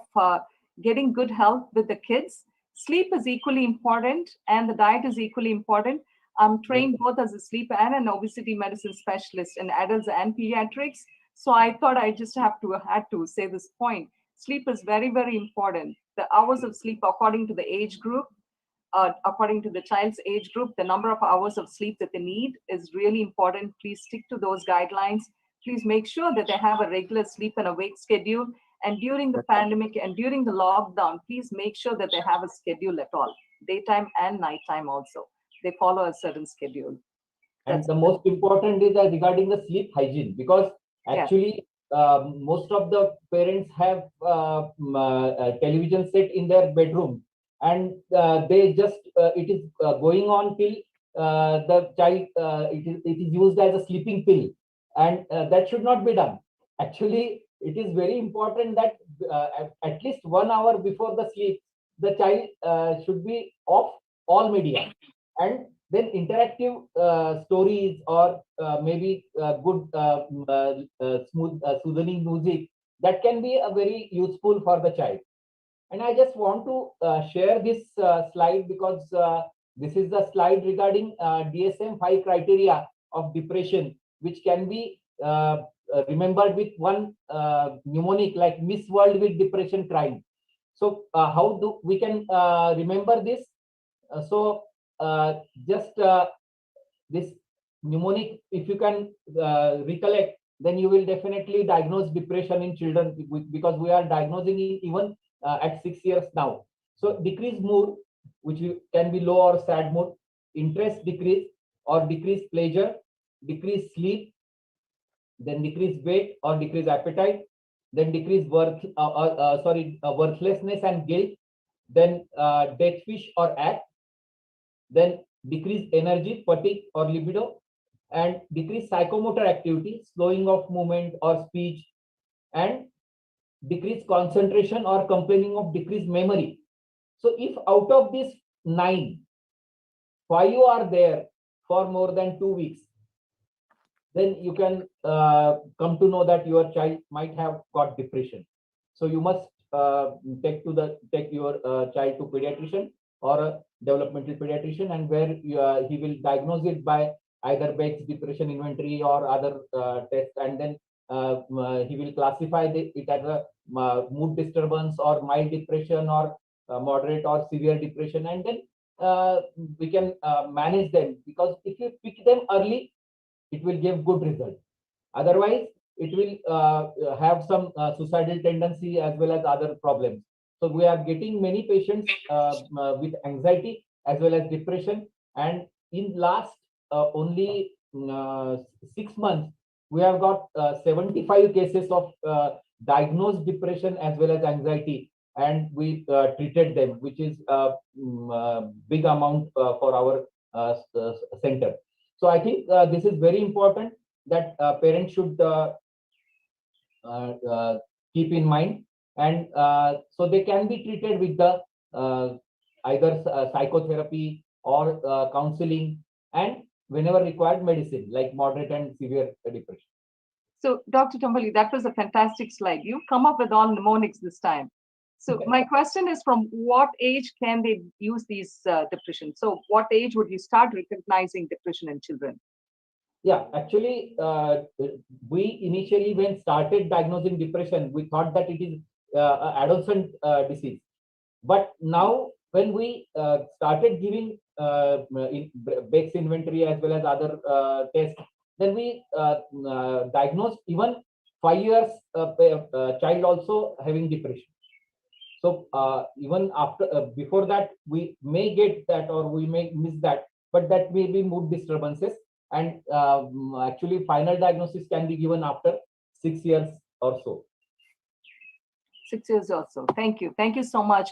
getting good health with the kids, sleep is equally important and the diet is equally important. I'm trained both as a sleep and an obesity medicine specialist in adults and pediatrics. So I thought I just had to say this point. Sleep is very, very important. The hours of sleep according to the age group, according to the child's age group, the number of hours of sleep that they need is really important. Please stick to those guidelines. Please make sure that they have a regular sleep and awake schedule. And during the pandemic and during the lockdown, please make sure that they have a schedule at all, daytime and nighttime also. They follow a certain schedule. And the most important is regarding the sleep hygiene, because actually most of the parents have a television set in their bedroom, and they just it is going on till the child it is used as a sleeping pill, and that should not be done. Actually, it is very important that at least 1 hour before the sleep, the child should be off all media, and then interactive stories or maybe good smooth soothing music, that can be very useful for the child. And I just want to share this slide, because this is the slide regarding DSM-5 criteria of depression, which can be remembered with one mnemonic like Miss World with depression crying. So how do we can remember this? This mnemonic, if you can recollect, then you will definitely diagnose depression in children, because we are diagnosing it even at 6 years now. So decreased mood, which can be low or sad mood, interest decrease or decreased pleasure, decreased sleep, then decreased weight or decreased appetite, then decreased worthlessness and guilt, then death wish or act, then decreased energy, fatigue or libido, and decreased psychomotor activity, slowing of movement or speech, and decreased concentration or complaining of decreased memory. So if out of these 9, 5 are there for more than 2 weeks, then you can come to know that your child might have got depression. So you must take your child to pediatrician or a developmental pediatrician, and where he will diagnose it by either Beck's depression inventory or other tests, and then he will classify it as a mood disturbance or mild depression or moderate or severe depression, and then we can manage them, because if you pick them early, it will give good result. Otherwise, it will have some suicidal tendency as well as other problems. So we are getting many patients with anxiety as well as depression, and in last only 6 months, we have got 75 cases of diagnosed depression as well as anxiety, and we treated them, which is a big amount for our center. So I think this is very important that parents should keep in mind, and so they can be treated with the either psychotherapy or counseling, and whenever required, medicine like moderate and severe depression. So, Dr. Tamboli, that was a fantastic slide. You've come up with all mnemonics this time. So my question is, from what age can they use these depression? So what age would you start recognizing depression in children? Yeah, actually, we initially, when started diagnosing depression, we thought that it is adolescent disease. But now, when we started giving Beck's inventory as well as other tests, then we diagnosed even 5 years child also having depression. So even after, before that, we may get that or we may miss that, but that may be mood disturbances. And actually, final diagnosis can be given after 6 years or so. 6 years or so. Thank you. Thank you so much.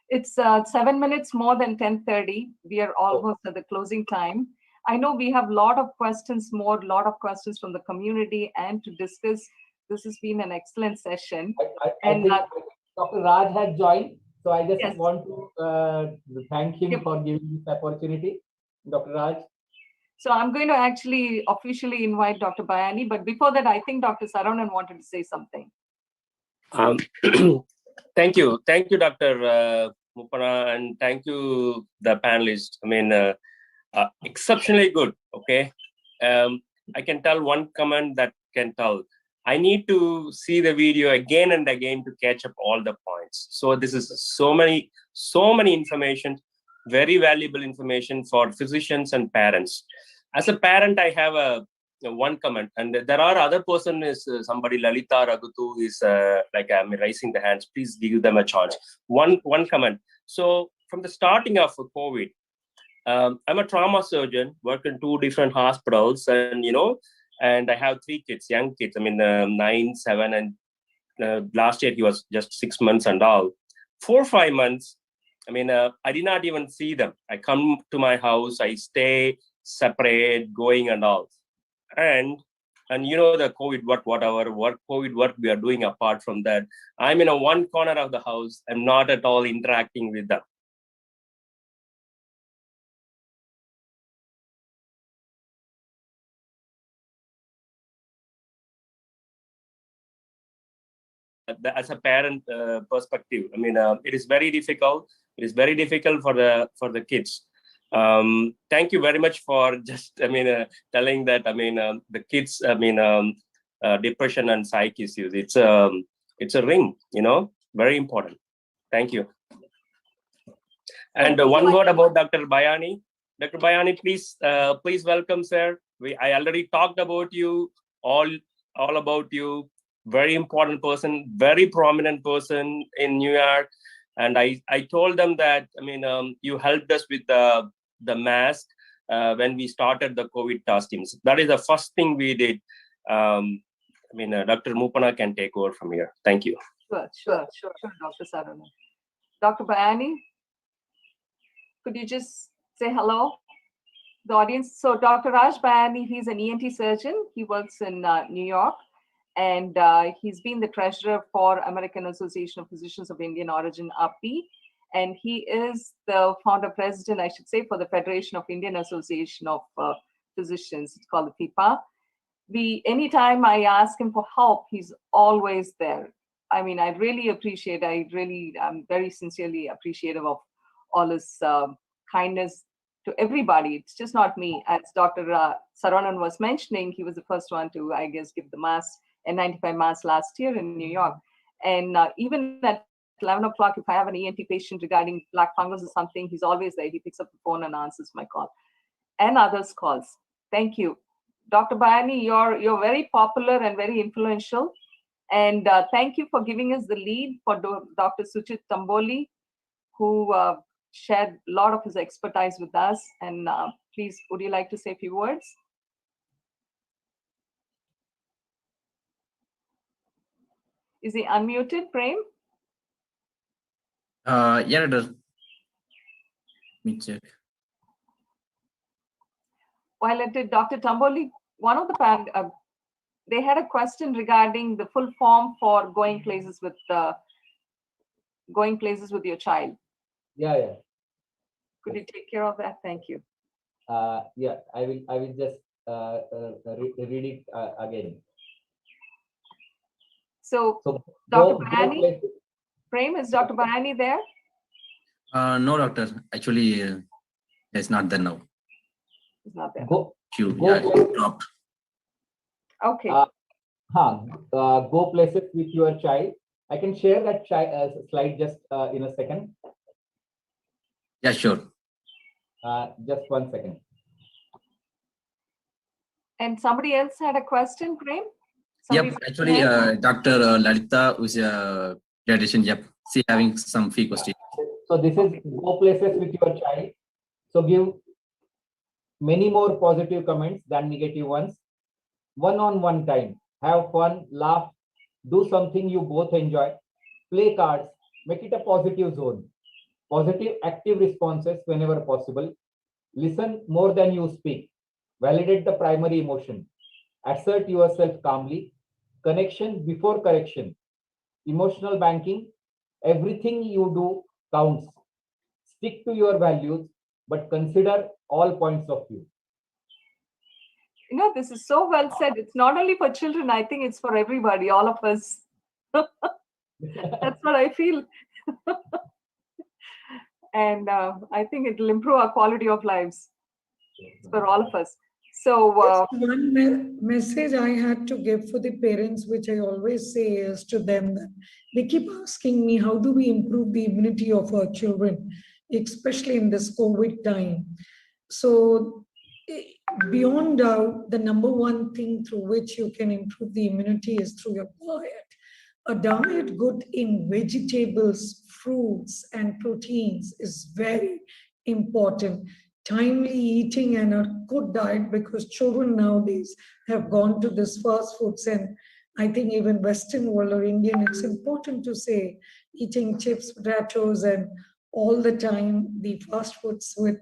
It's 7 minutes more than 10:30. We are almost at the closing time. I know we have a lot of questions lot of questions from the community and to discuss. This has been an excellent session. I think Dr. Raj has joined. So I just Yes. want to thank him for giving this opportunity, Dr. Raj. So I'm going to actually officially invite Dr. Bayani, but before that, I think Dr. Saravanan wanted to say something. Thank you, Dr. Mupana, and thank you, the panelists. I mean, exceptionally good. Okay, I can tell one comment that can tell. I need to see the video again and again to catch up all the points. So this is so many information, very valuable information for physicians and parents. As a parent, I have one comment, and there are other person is somebody Lalita Ragutu is like I'm raising the hands. Please give them a chance. One comment. So from the starting of COVID, I'm a trauma surgeon, work in 2 different hospitals, and and I have 3 kids, young kids. I mean, 9, 7, and last year he was just 6 months and all. 4 or 5 months. I mean, I did not even see them. I come to my house, I stay separate, going and all. And the COVID work we are doing apart from that, I'm in one corner of the house. I'm not at all interacting with them. As a parent perspective, I mean, it is very difficult. It is very difficult for the kids. Thank you very much for just, telling that, the kids, depression and psych issues. It's a ring, very important. Thank you. And one word about Dr. Bayani. Dr. Bayani, please welcome, sir. I already talked about you, all about you. Very important person, very prominent person in New York. And I told them that, you helped us with the mask when we started the COVID task teams. That is the first thing we did. Dr. Mupana can take over from here. Thank you. Sure, Dr. Saravanan. Dr. Bayani, could you just say hello, the audience? So Dr. Raj Bayani, he's an ENT surgeon. He works in New York. And he's been the treasurer for American Association of Physicians of Indian Origin, API. And he is the founder president, I should say, for the Federation of Indian Association of Physicians. It's called the FIPA. Anytime I ask him for help, he's always there. I mean, I really appreciate, I'm very sincerely appreciative of all his kindness to everybody. It's just not me. As Dr. Saravanan was mentioning, he was the first one to, I guess, give the mask, N95 mask last year in New York. And even at 11 o'clock, if I have an ENT patient regarding black fungus or something, he's always there. He picks up the phone and answers my call and others' calls. Thank you. Dr. Bayani, you're very popular and very influential. And thank you for giving us the lead for Dr. Suchit Tamboli, who shared a lot of his expertise with us. And please, would you like to say a few words? Is he unmuted, Prem? Yeah, it does. Let me check. While it did, Dr. Tamboli, one of the they had a question regarding the full form for going places with your child. Yeah. Could you take care of that? Thank you. Yeah, I will just read it again. So Dr. Bayani, Prem, is Dr. Bayani there? No, doctor. Actually, it's not there now. It's not there. Dropped. Okay. Go places with your child. I can share that slide just in a second. Yeah, sure. Just 1 second. And somebody else had a question, Prem? Yep, actually, Dr. Lalita was a dietitian. Yep, she having some few questions. So this is go places with your child. So give many more positive comments than negative ones. One-on-one time. Have fun, laugh, do something you both enjoy. Play cards, make it a positive zone. Positive active responses whenever possible. Listen more than you speak. Validate the primary emotion. Assert yourself calmly. Connection before correction. Emotional banking. Everything you do counts. Stick to your values, but consider all points of view. You know, this is so well said. It's not only for children, I think it's for everybody, all of us. That's what I feel. And I think it'll improve our quality of lives for all of us. So one message I had to give for the parents, which I always say is to them, that they keep asking me, how do we improve the immunity of our children, especially in this COVID time? So beyond doubt, the number one thing through which you can improve the immunity is through your diet. A diet good in vegetables, fruits, and proteins is very important. Timely eating and a good diet, because children nowadays have gone to this fast foods, and I think even Western world or Indian, it's important to say eating chips, potatoes, and all the time the fast foods with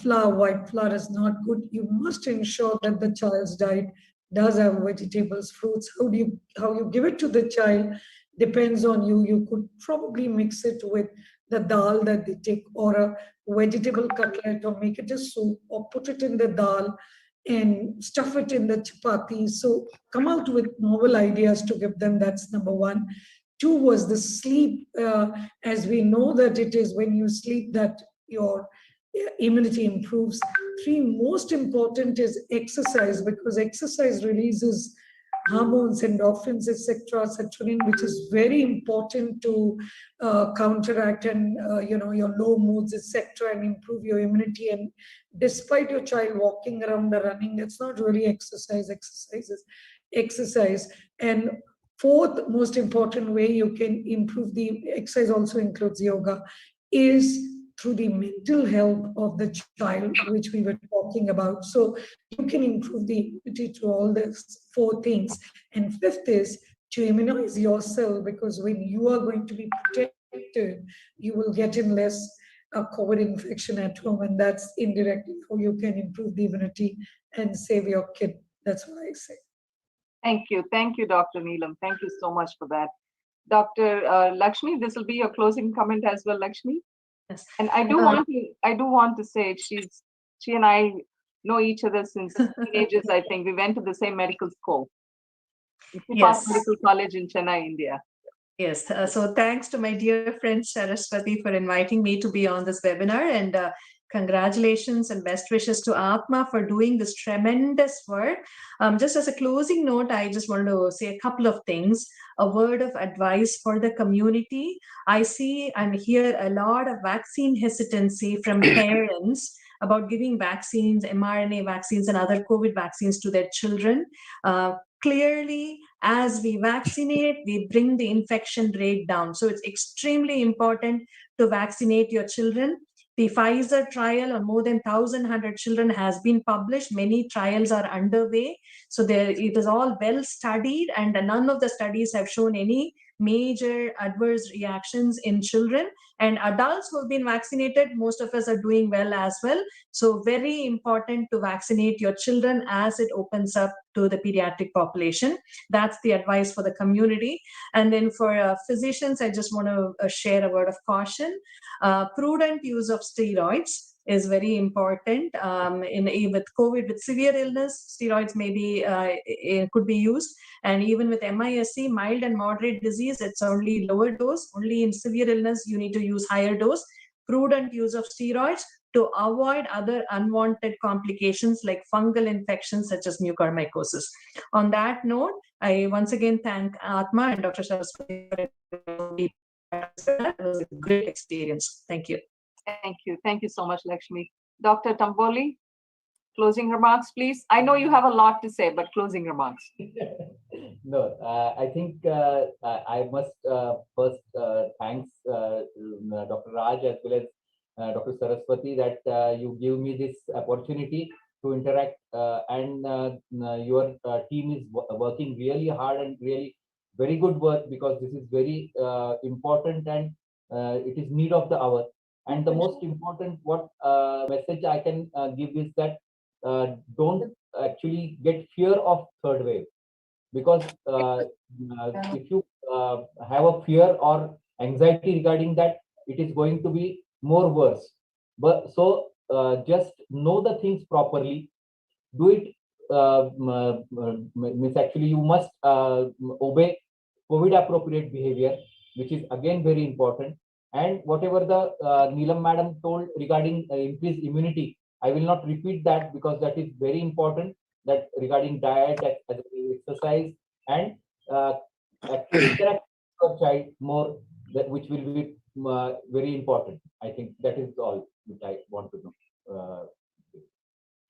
flour, white flour is not good. You must ensure that the child's diet does have vegetables, fruits. How you give it to the child depends on you. You could probably mix it with the dal that they take, or a vegetable cutlet, or make it a soup, or put it in the dal and stuff it in the chapati. So come out with novel ideas to give them. That's number one. Two was the sleep. As we know that it is when you sleep that your immunity improves. Three, most important is exercise, because exercise releases hormones, endorphins, etc., serotonin, which is very important to counteract and your low moods, etc., and improve your immunity. And despite your child walking around or running, that's not really exercise. Exercise. And fourth most important way you can improve the exercise, also includes yoga, is through the mental health of the child, which we were talking about. So you can improve the immunity to all these four things. And fifth is to immunize yourself, because when you are going to be protected, you will get in less COVID infection at home, and that's indirectly how you can improve the immunity and save your kid. That's what I say. thank you, Dr. Neelam. Thank you so much for that. Dr. Lakshmi, this will be your closing comment as well, Lakshmi. Yes. And I do want to say she and I know each other since teenagers. I think we went to the same medical school, Yes. Medical College in Chennai, India. Yes. So thanks to my dear friend Saraswati for inviting me to be on this webinar, and congratulations and best wishes to ATMA for doing this tremendous work. Just as a closing note, I just want to say a couple of things. A word of advice for the community. I see and hear a lot of vaccine hesitancy from parents about giving vaccines, mRNA vaccines and other COVID vaccines to their children. Clearly, as we vaccinate, we bring the infection rate down. So it's extremely important to vaccinate your children. The Pfizer trial on more than 1,100 children has been published. Many trials are underway. So it is all well studied, and none of the studies have shown any major adverse reactions in children. And adults who have been vaccinated, most of us are doing well as well. So very important to vaccinate your children as it opens up to the pediatric population. That's the advice for the community. And then for physicians, I just want to share a word of caution. Prudent use of steroids is very important. With COVID, with severe illness, steroids could be used. And even with MISC, mild and moderate disease, it's only lower dose. Only in severe illness, you need to use higher dose. Prudent use of steroids. to avoid other unwanted complications like fungal infections such as mucormycosis. On that note, I once again thank ATMA and Dr. Saraswati. It was a great experience. Thank you. Thank you. Thank you so much, Lakshmi. Dr. Tamboli, closing remarks, please. I know you have a lot to say, but closing remarks. No, I think I must first thanks Dr. Raj as well as Dr. Saraswati that you give me this opportunity to interact and your team is working really hard and really very good work, because this is very important and it is need of the hour. And the most important message I can give is that don't actually get fear of third wave, because if you have a fear or anxiety regarding that, it is going to be more worse. But so just know the things properly, do it. Means actually you must obey COVID appropriate behavior, which is again very important. And whatever the Neelam madam told regarding increased immunity, I will not repeat that, because that is very important. That regarding diet, exercise, and interact with your child more, that which will be very important. I think that is all which I want to know.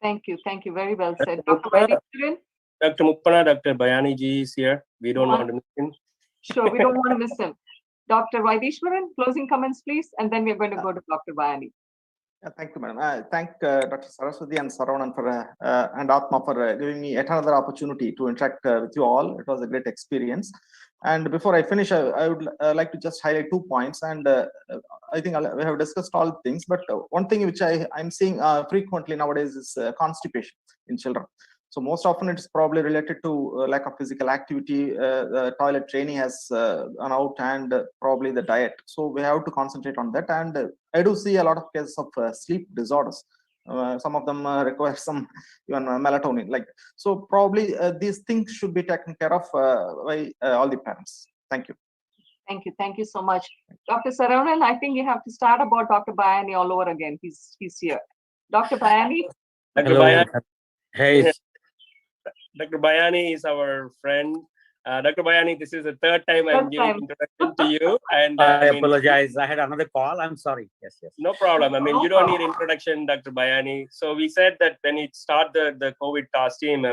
Thank you. Thank you. Very well said. Dr. Vaidishwaran? Dr. Muppana, Dr. Bayani ji is here. We don't want to miss him. Sure, we don't want to miss him. Dr. Vaidishwaran, closing comments, please, and then we're going to go to Dr. Bayani. Thank you, madam. I thank Dr. Saraswati and Saravanan for and Atma for giving me yet another opportunity to interact with you all. It was a great experience. And before I finish, I would like to just highlight 2 points. And I think we have discussed all things, but one thing which I'm seeing frequently nowadays is constipation in children. So most often it's probably related to lack of physical activity, toilet training has gone out, and probably the diet. So we have to concentrate on that. And I do see a lot of cases of sleep disorders. Some of them require some even melatonin. So probably these things should be taken care of by all the parents. Thank you. Thank you. Thank you so much. Dr. Saravanan, I think you have to start about Dr. Bayani all over again. He's here. Dr. Bayani? Dr. Bayani. Hey. Dr. Bayani is our friend. Dr. Bayani, this is the third time I'm giving introduction to you. And I apologize. I had another call. I'm sorry. Yes. No problem. I mean, you don't need introduction, Dr. Bayani. So we said that when it start the COVID task team,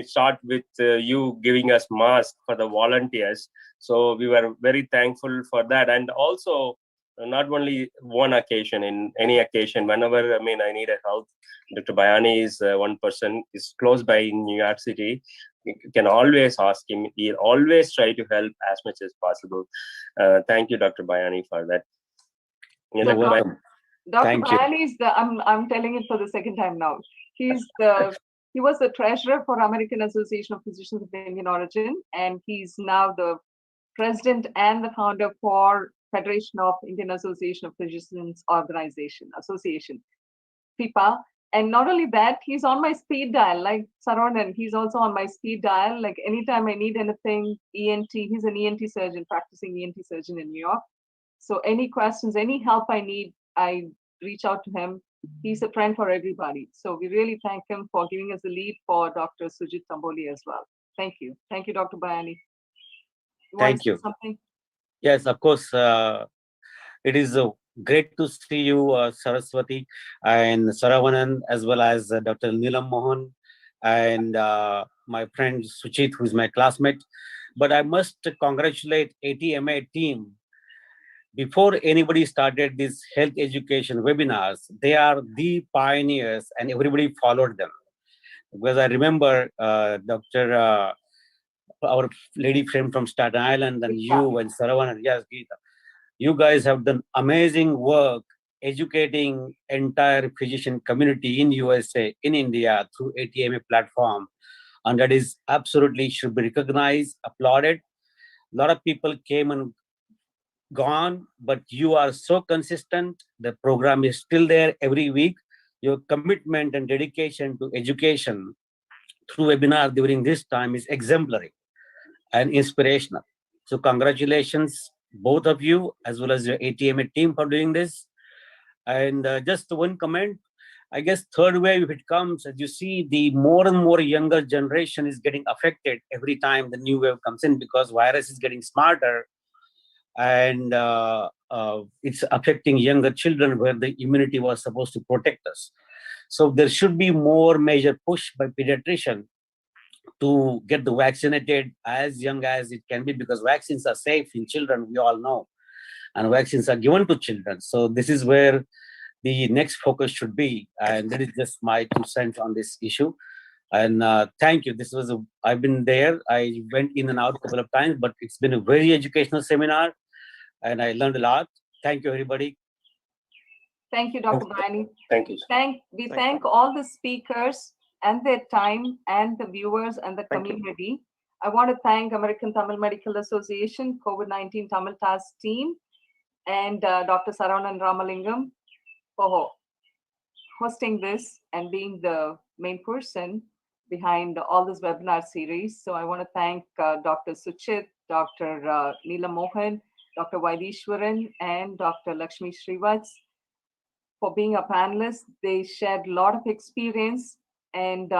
start with you giving us masks for the volunteers. So we were very thankful for that. And also, not only one occasion, in any occasion, whenever I need a help, Dr. Bayani is one person, is close by in New York City. You can always ask him. He'll always try to help as much as possible. Thank you, Dr. Bayani, for that. You're welcome. Dr. Bayani is I'm telling it for the second time now. He was the treasurer for American Association of Physicians of Indian Origin, and he's now the president and the founder for Federation of Indian Association of Physicians Association, FIPA. And not only that, he's on my speed dial, like Saravanan. He's also on my speed dial. Like anytime I need anything, ENT, he's an ENT surgeon, practicing ENT surgeon in New York. So any questions, any help I need, I reach out to him. He's a friend for everybody. So we really thank him for giving us the lead for Dr. Sujit Tamboli as well. Thank you. Thank you, Dr. Bayani. Thank you. Something? Yes, of course. It is great to see you, Saraswati and Saravanan, as well as Dr. Neelam Mohan and my friend Suchit, who is my classmate. But I must congratulate ATMA team. Before anybody started these health education webinars, they are the pioneers and everybody followed them. Because I remember our lady friend from Staten Island and you and Saravanan, yes, Geeta. You guys have done amazing work educating entire physician community in USA, in India through ATMA platform. And that is absolutely should be recognized, applauded. A lot of people came and gone, but you are so consistent. The program is still there every week. Your commitment and dedication to education through webinar during this time is exemplary and inspirational. So congratulations, both of you, as well as your ATMA team for doing this. And just one comment, I guess third wave, if it comes, as you see, the more and more younger generation is getting affected every time the new wave comes in, because virus is getting smarter, and it's affecting younger children where the immunity was supposed to protect us. So there should be more major push by pediatrician to get the vaccinated as young as it can be, because vaccines are safe in children, we all know, and vaccines are given to children. So this is where the next focus should be, and that is just my 2 cents on this issue. And thank you. I've been there. I went in and out a couple of times, but it's been a very educational seminar, and I learned a lot. Thank you, everybody. Thank you, Dr. Bryony. Thank you. We thank all the speakers and their time, and the viewers and the community. I want to thank American Tamil Medical Association, COVID-19 Tamil Task Team, and Dr. Saravanan Ramalingam for hosting this and being the main person behind all this webinar series. So I want to thank Dr. Suchit, Dr. Neelam Mohan, Dr. Vaidishwaran, and Dr. Lakshmi Srivats for being a panelist. They shared a lot of experience, and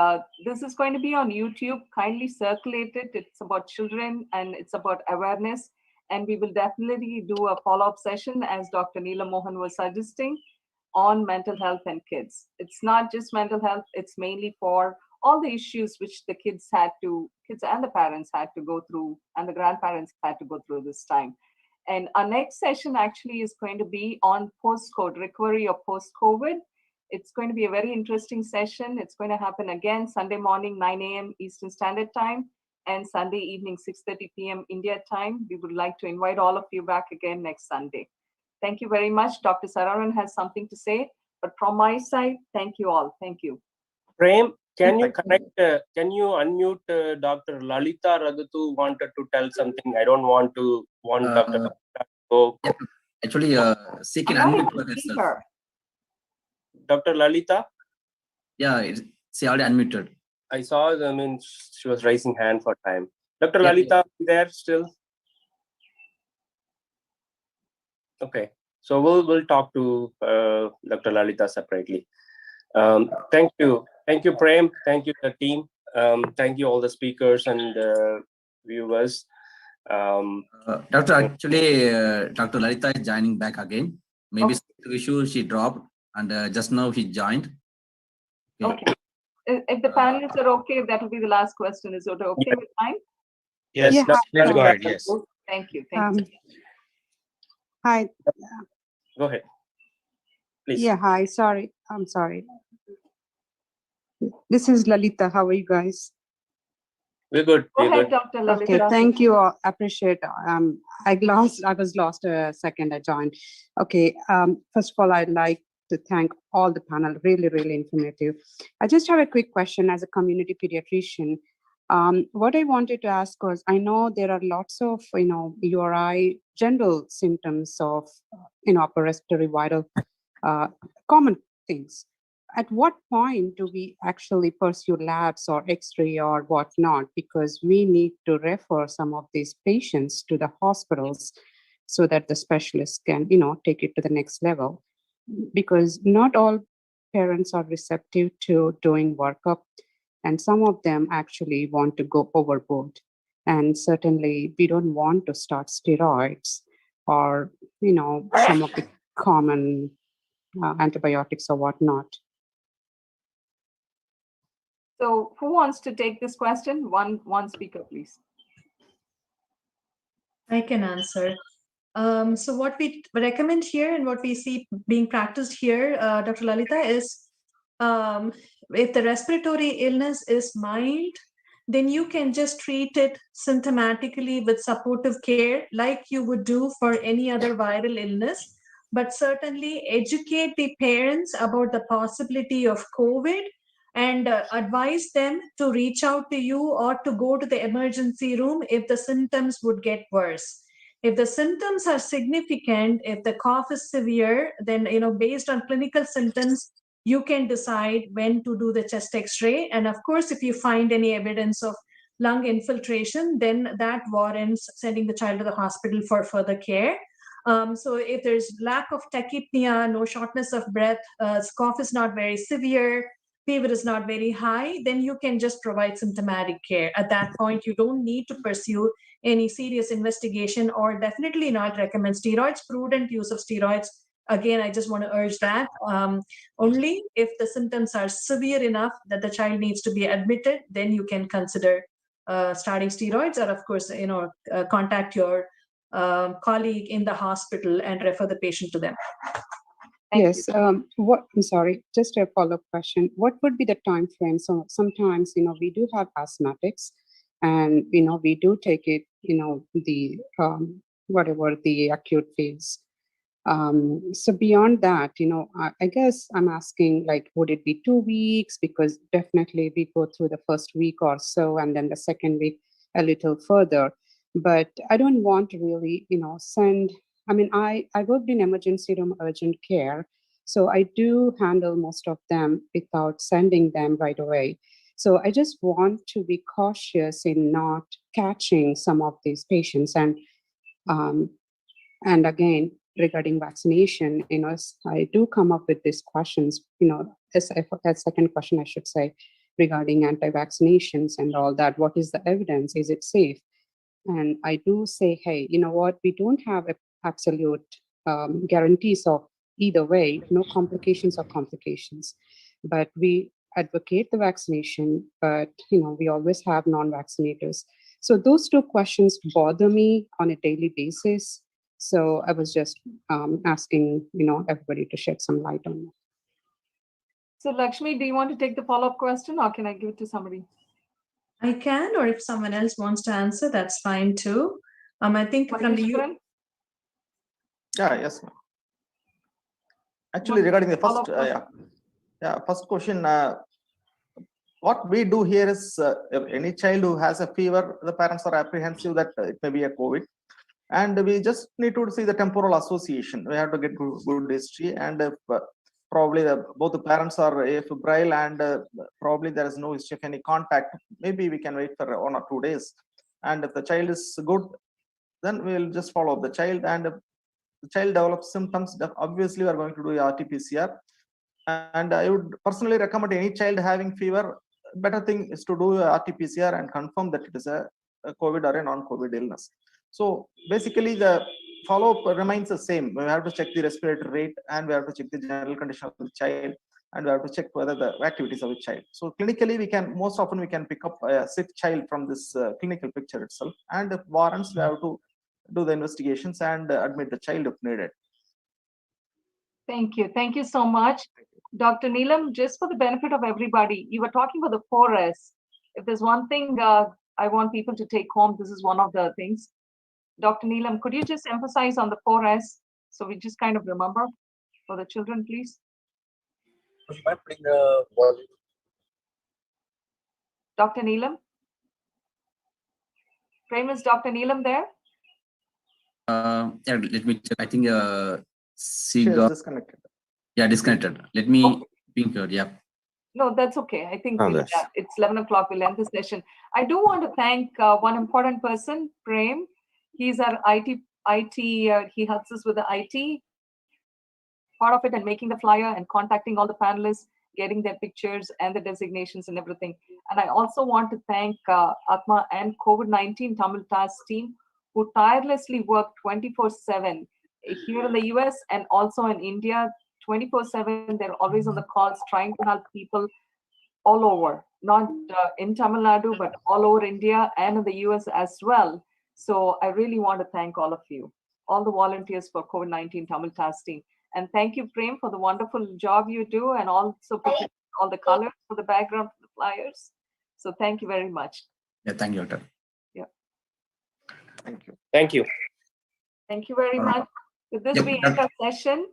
this is going to be on YouTube. Kindly circulate it. It's about children and it's about awareness. And we will definitely do a follow-up session, as Dr. Neelam Mohan was suggesting, on mental health and kids. It's not just mental health, it's mainly for all the issues which the kids and the parents had to go through, and the grandparents had to go through this time. And our next session actually is going to be on post-COVID, recovery of post-COVID. It's going to be a very interesting session. It's going to happen again Sunday morning, 9 a.m. Eastern Standard Time, and Sunday evening, 6:30 p.m. India time. We would like to invite all of you back again next Sunday. Thank you very much. Dr. Saravanan has something to say, but from my side, thank you all. Thank you. Prem, can you unmute Dr. Lalita Raghutu wanted to tell something? I don't want Dr. Lalita to go. Yeah, actually, she can unmute herself. Dr. Lalita? Yeah, she already unmuted. I saw, she was raising hand for time. Dr. Lalita, there still? Okay, so we'll talk to Dr. Lalita separately. Thank you, Prem. Thank you, the team. Thank you, all the speakers and viewers. Dr. Lalita is joining back again. Maybe some issue she dropped, and just now he joined. Okay. If the panelists are okay, that will be the last question. Is it okay with time? Yes, Yeah. please go ahead. Yes. Thank you. Thank you. Hi. Go ahead, please. Yeah, hi. Sorry. I'm sorry. This is Lalita. How are you guys? We're good. Go ahead, Dr. Lalita. Okay, thank you. Appreciate. I was lost a second. I joined. Okay. First of all, I'd like to thank all the panel. Really, really informative. I just have a quick question as a community pediatrician. What I wanted to ask was, I know there are lots of, URI general symptoms of, upper respiratory viral, common things. At what point do we actually pursue labs or X-ray or whatnot? Because we need to refer some of these patients to the hospitals so that the specialists can, take it to the next level. Because not all parents are receptive to doing workup, and some of them actually want to go overboard. And certainly we don't want to start steroids or, some of the common antibiotics or whatnot. So who wants to take this question? One speaker, please. I can answer. So what we recommend here and what we see being practiced here, Dr. Lalita, is if the respiratory illness is mild, then you can just treat it symptomatically with supportive care like you would do for any other viral illness. But certainly educate the parents about the possibility of COVID and advise them to reach out to you or to go to the emergency room if the symptoms would get worse. If the symptoms are significant, if the cough is severe, then, based on clinical symptoms, you can decide when to do the chest X-ray. And of course, if you find any evidence of lung infiltration, then that warrants sending the child to the hospital for further care. So if there's lack of tachypnea, no shortness of breath, cough is not very severe, fever is not very high, then you can just provide symptomatic care. At that point, you don't need to pursue any serious investigation, or definitely not recommend steroids. Prudent use of steroids, again, I just want to urge that only if the symptoms are severe enough that the child needs to be admitted, then you can consider starting steroids, or of course, contact your colleague in the hospital and refer the patient to them. Yes. I'm sorry, just a follow-up question. What would be the time frame? So sometimes, we do have asthmatics, and we do take it, the whatever the acute phase. So beyond that, I guess I'm asking, like, would it be 2 weeks? Because definitely we go through the first week or so, and then the second week a little further. But I don't want to really, send. I mean, I worked in emergency room urgent care, so I do handle most of them without sending them right away. So I just want to be cautious in not catching some of these patients. And again, regarding vaccination, I do come up with these questions, as a second question, I should say, regarding anti-vaccinations and all that. What is the evidence? Is it safe? And I do say, hey, you know what? We don't have absolute guarantees of either way, no complications or complications. But we advocate the vaccination, but we always have non-vaccinators. So those two questions bother me on a daily basis. So I was just asking, everybody to shed some light on that. So Lakshmi, do you want to take the follow-up question, or can I give it to somebody? I can, or if someone else wants to answer, that's fine too. I think from the yes, ma'am. Actually, regarding the first, first question, what we do here is, if any child who has a fever, the parents are apprehensive that it may be a COVID, and we just need to see the temporal association. We have to get good history, and if probably both the parents are febrile and probably there is no history of any contact, maybe we can wait for 1 or 2 days. And if the child is good, then we will just follow up the child. And if the child develops symptoms, obviously we are going to do RT-PCR. And I would personally recommend any child having fever, better thing is to do RT-PCR and confirm that it is a COVID or a non-COVID illness. So basically the follow-up remains the same. We have to check the respiratory rate, and we have to check the general condition of the child, and we have to check whether the activities of the child. So clinically, most often we can pick up a sick child from this clinical picture itself, and if warrants, we have to do the investigations and admit the child if needed. Thank you so much. Dr. Neelam, just for the benefit of everybody, you were talking about the 4S. If there's one thing I want people to take home, this is one of the things. Dr. Neelam, could you just emphasize on the 4S so we just kind of remember for the children, please? Dr. Neelam? Prem, is Dr. Neelam there? Yeah, let me check. I think She is disconnected. Yeah, disconnected. Let me ping her. Yeah. No, that's okay. I think it's 11 o'clock. We'll end the session. I do want to thank one important person, Prem. He's our IT. He helps us with the IT part of it and making the flyer and contacting all the panelists, getting their pictures and the designations and everything. And I also want to thank ATMA and COVID-19 Tamil Task team, who tirelessly work 24/7 here in the US and also in India. 24/7, they're always on the calls trying to help people all over, not in Tamil Nadu, but all over India and in the US as well. So I really want to thank all of you, all the volunteers for COVID-19 Tamil Task team. And thank you, Prem, for the wonderful job you do, and also putting all the colors for the background for the flyers. So thank you very much. Yeah, thank you, Doctor. Yeah. Thank you. Thank you. Thank you very much. With this, we end our session.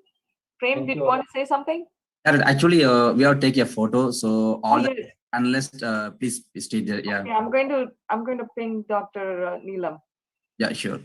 Prem, did you want to say something? Actually, we have to take a photo, so all the panelists, please stay there. Yeah. Okay, I'm going to ping Dr. Neelam. Yeah, sure.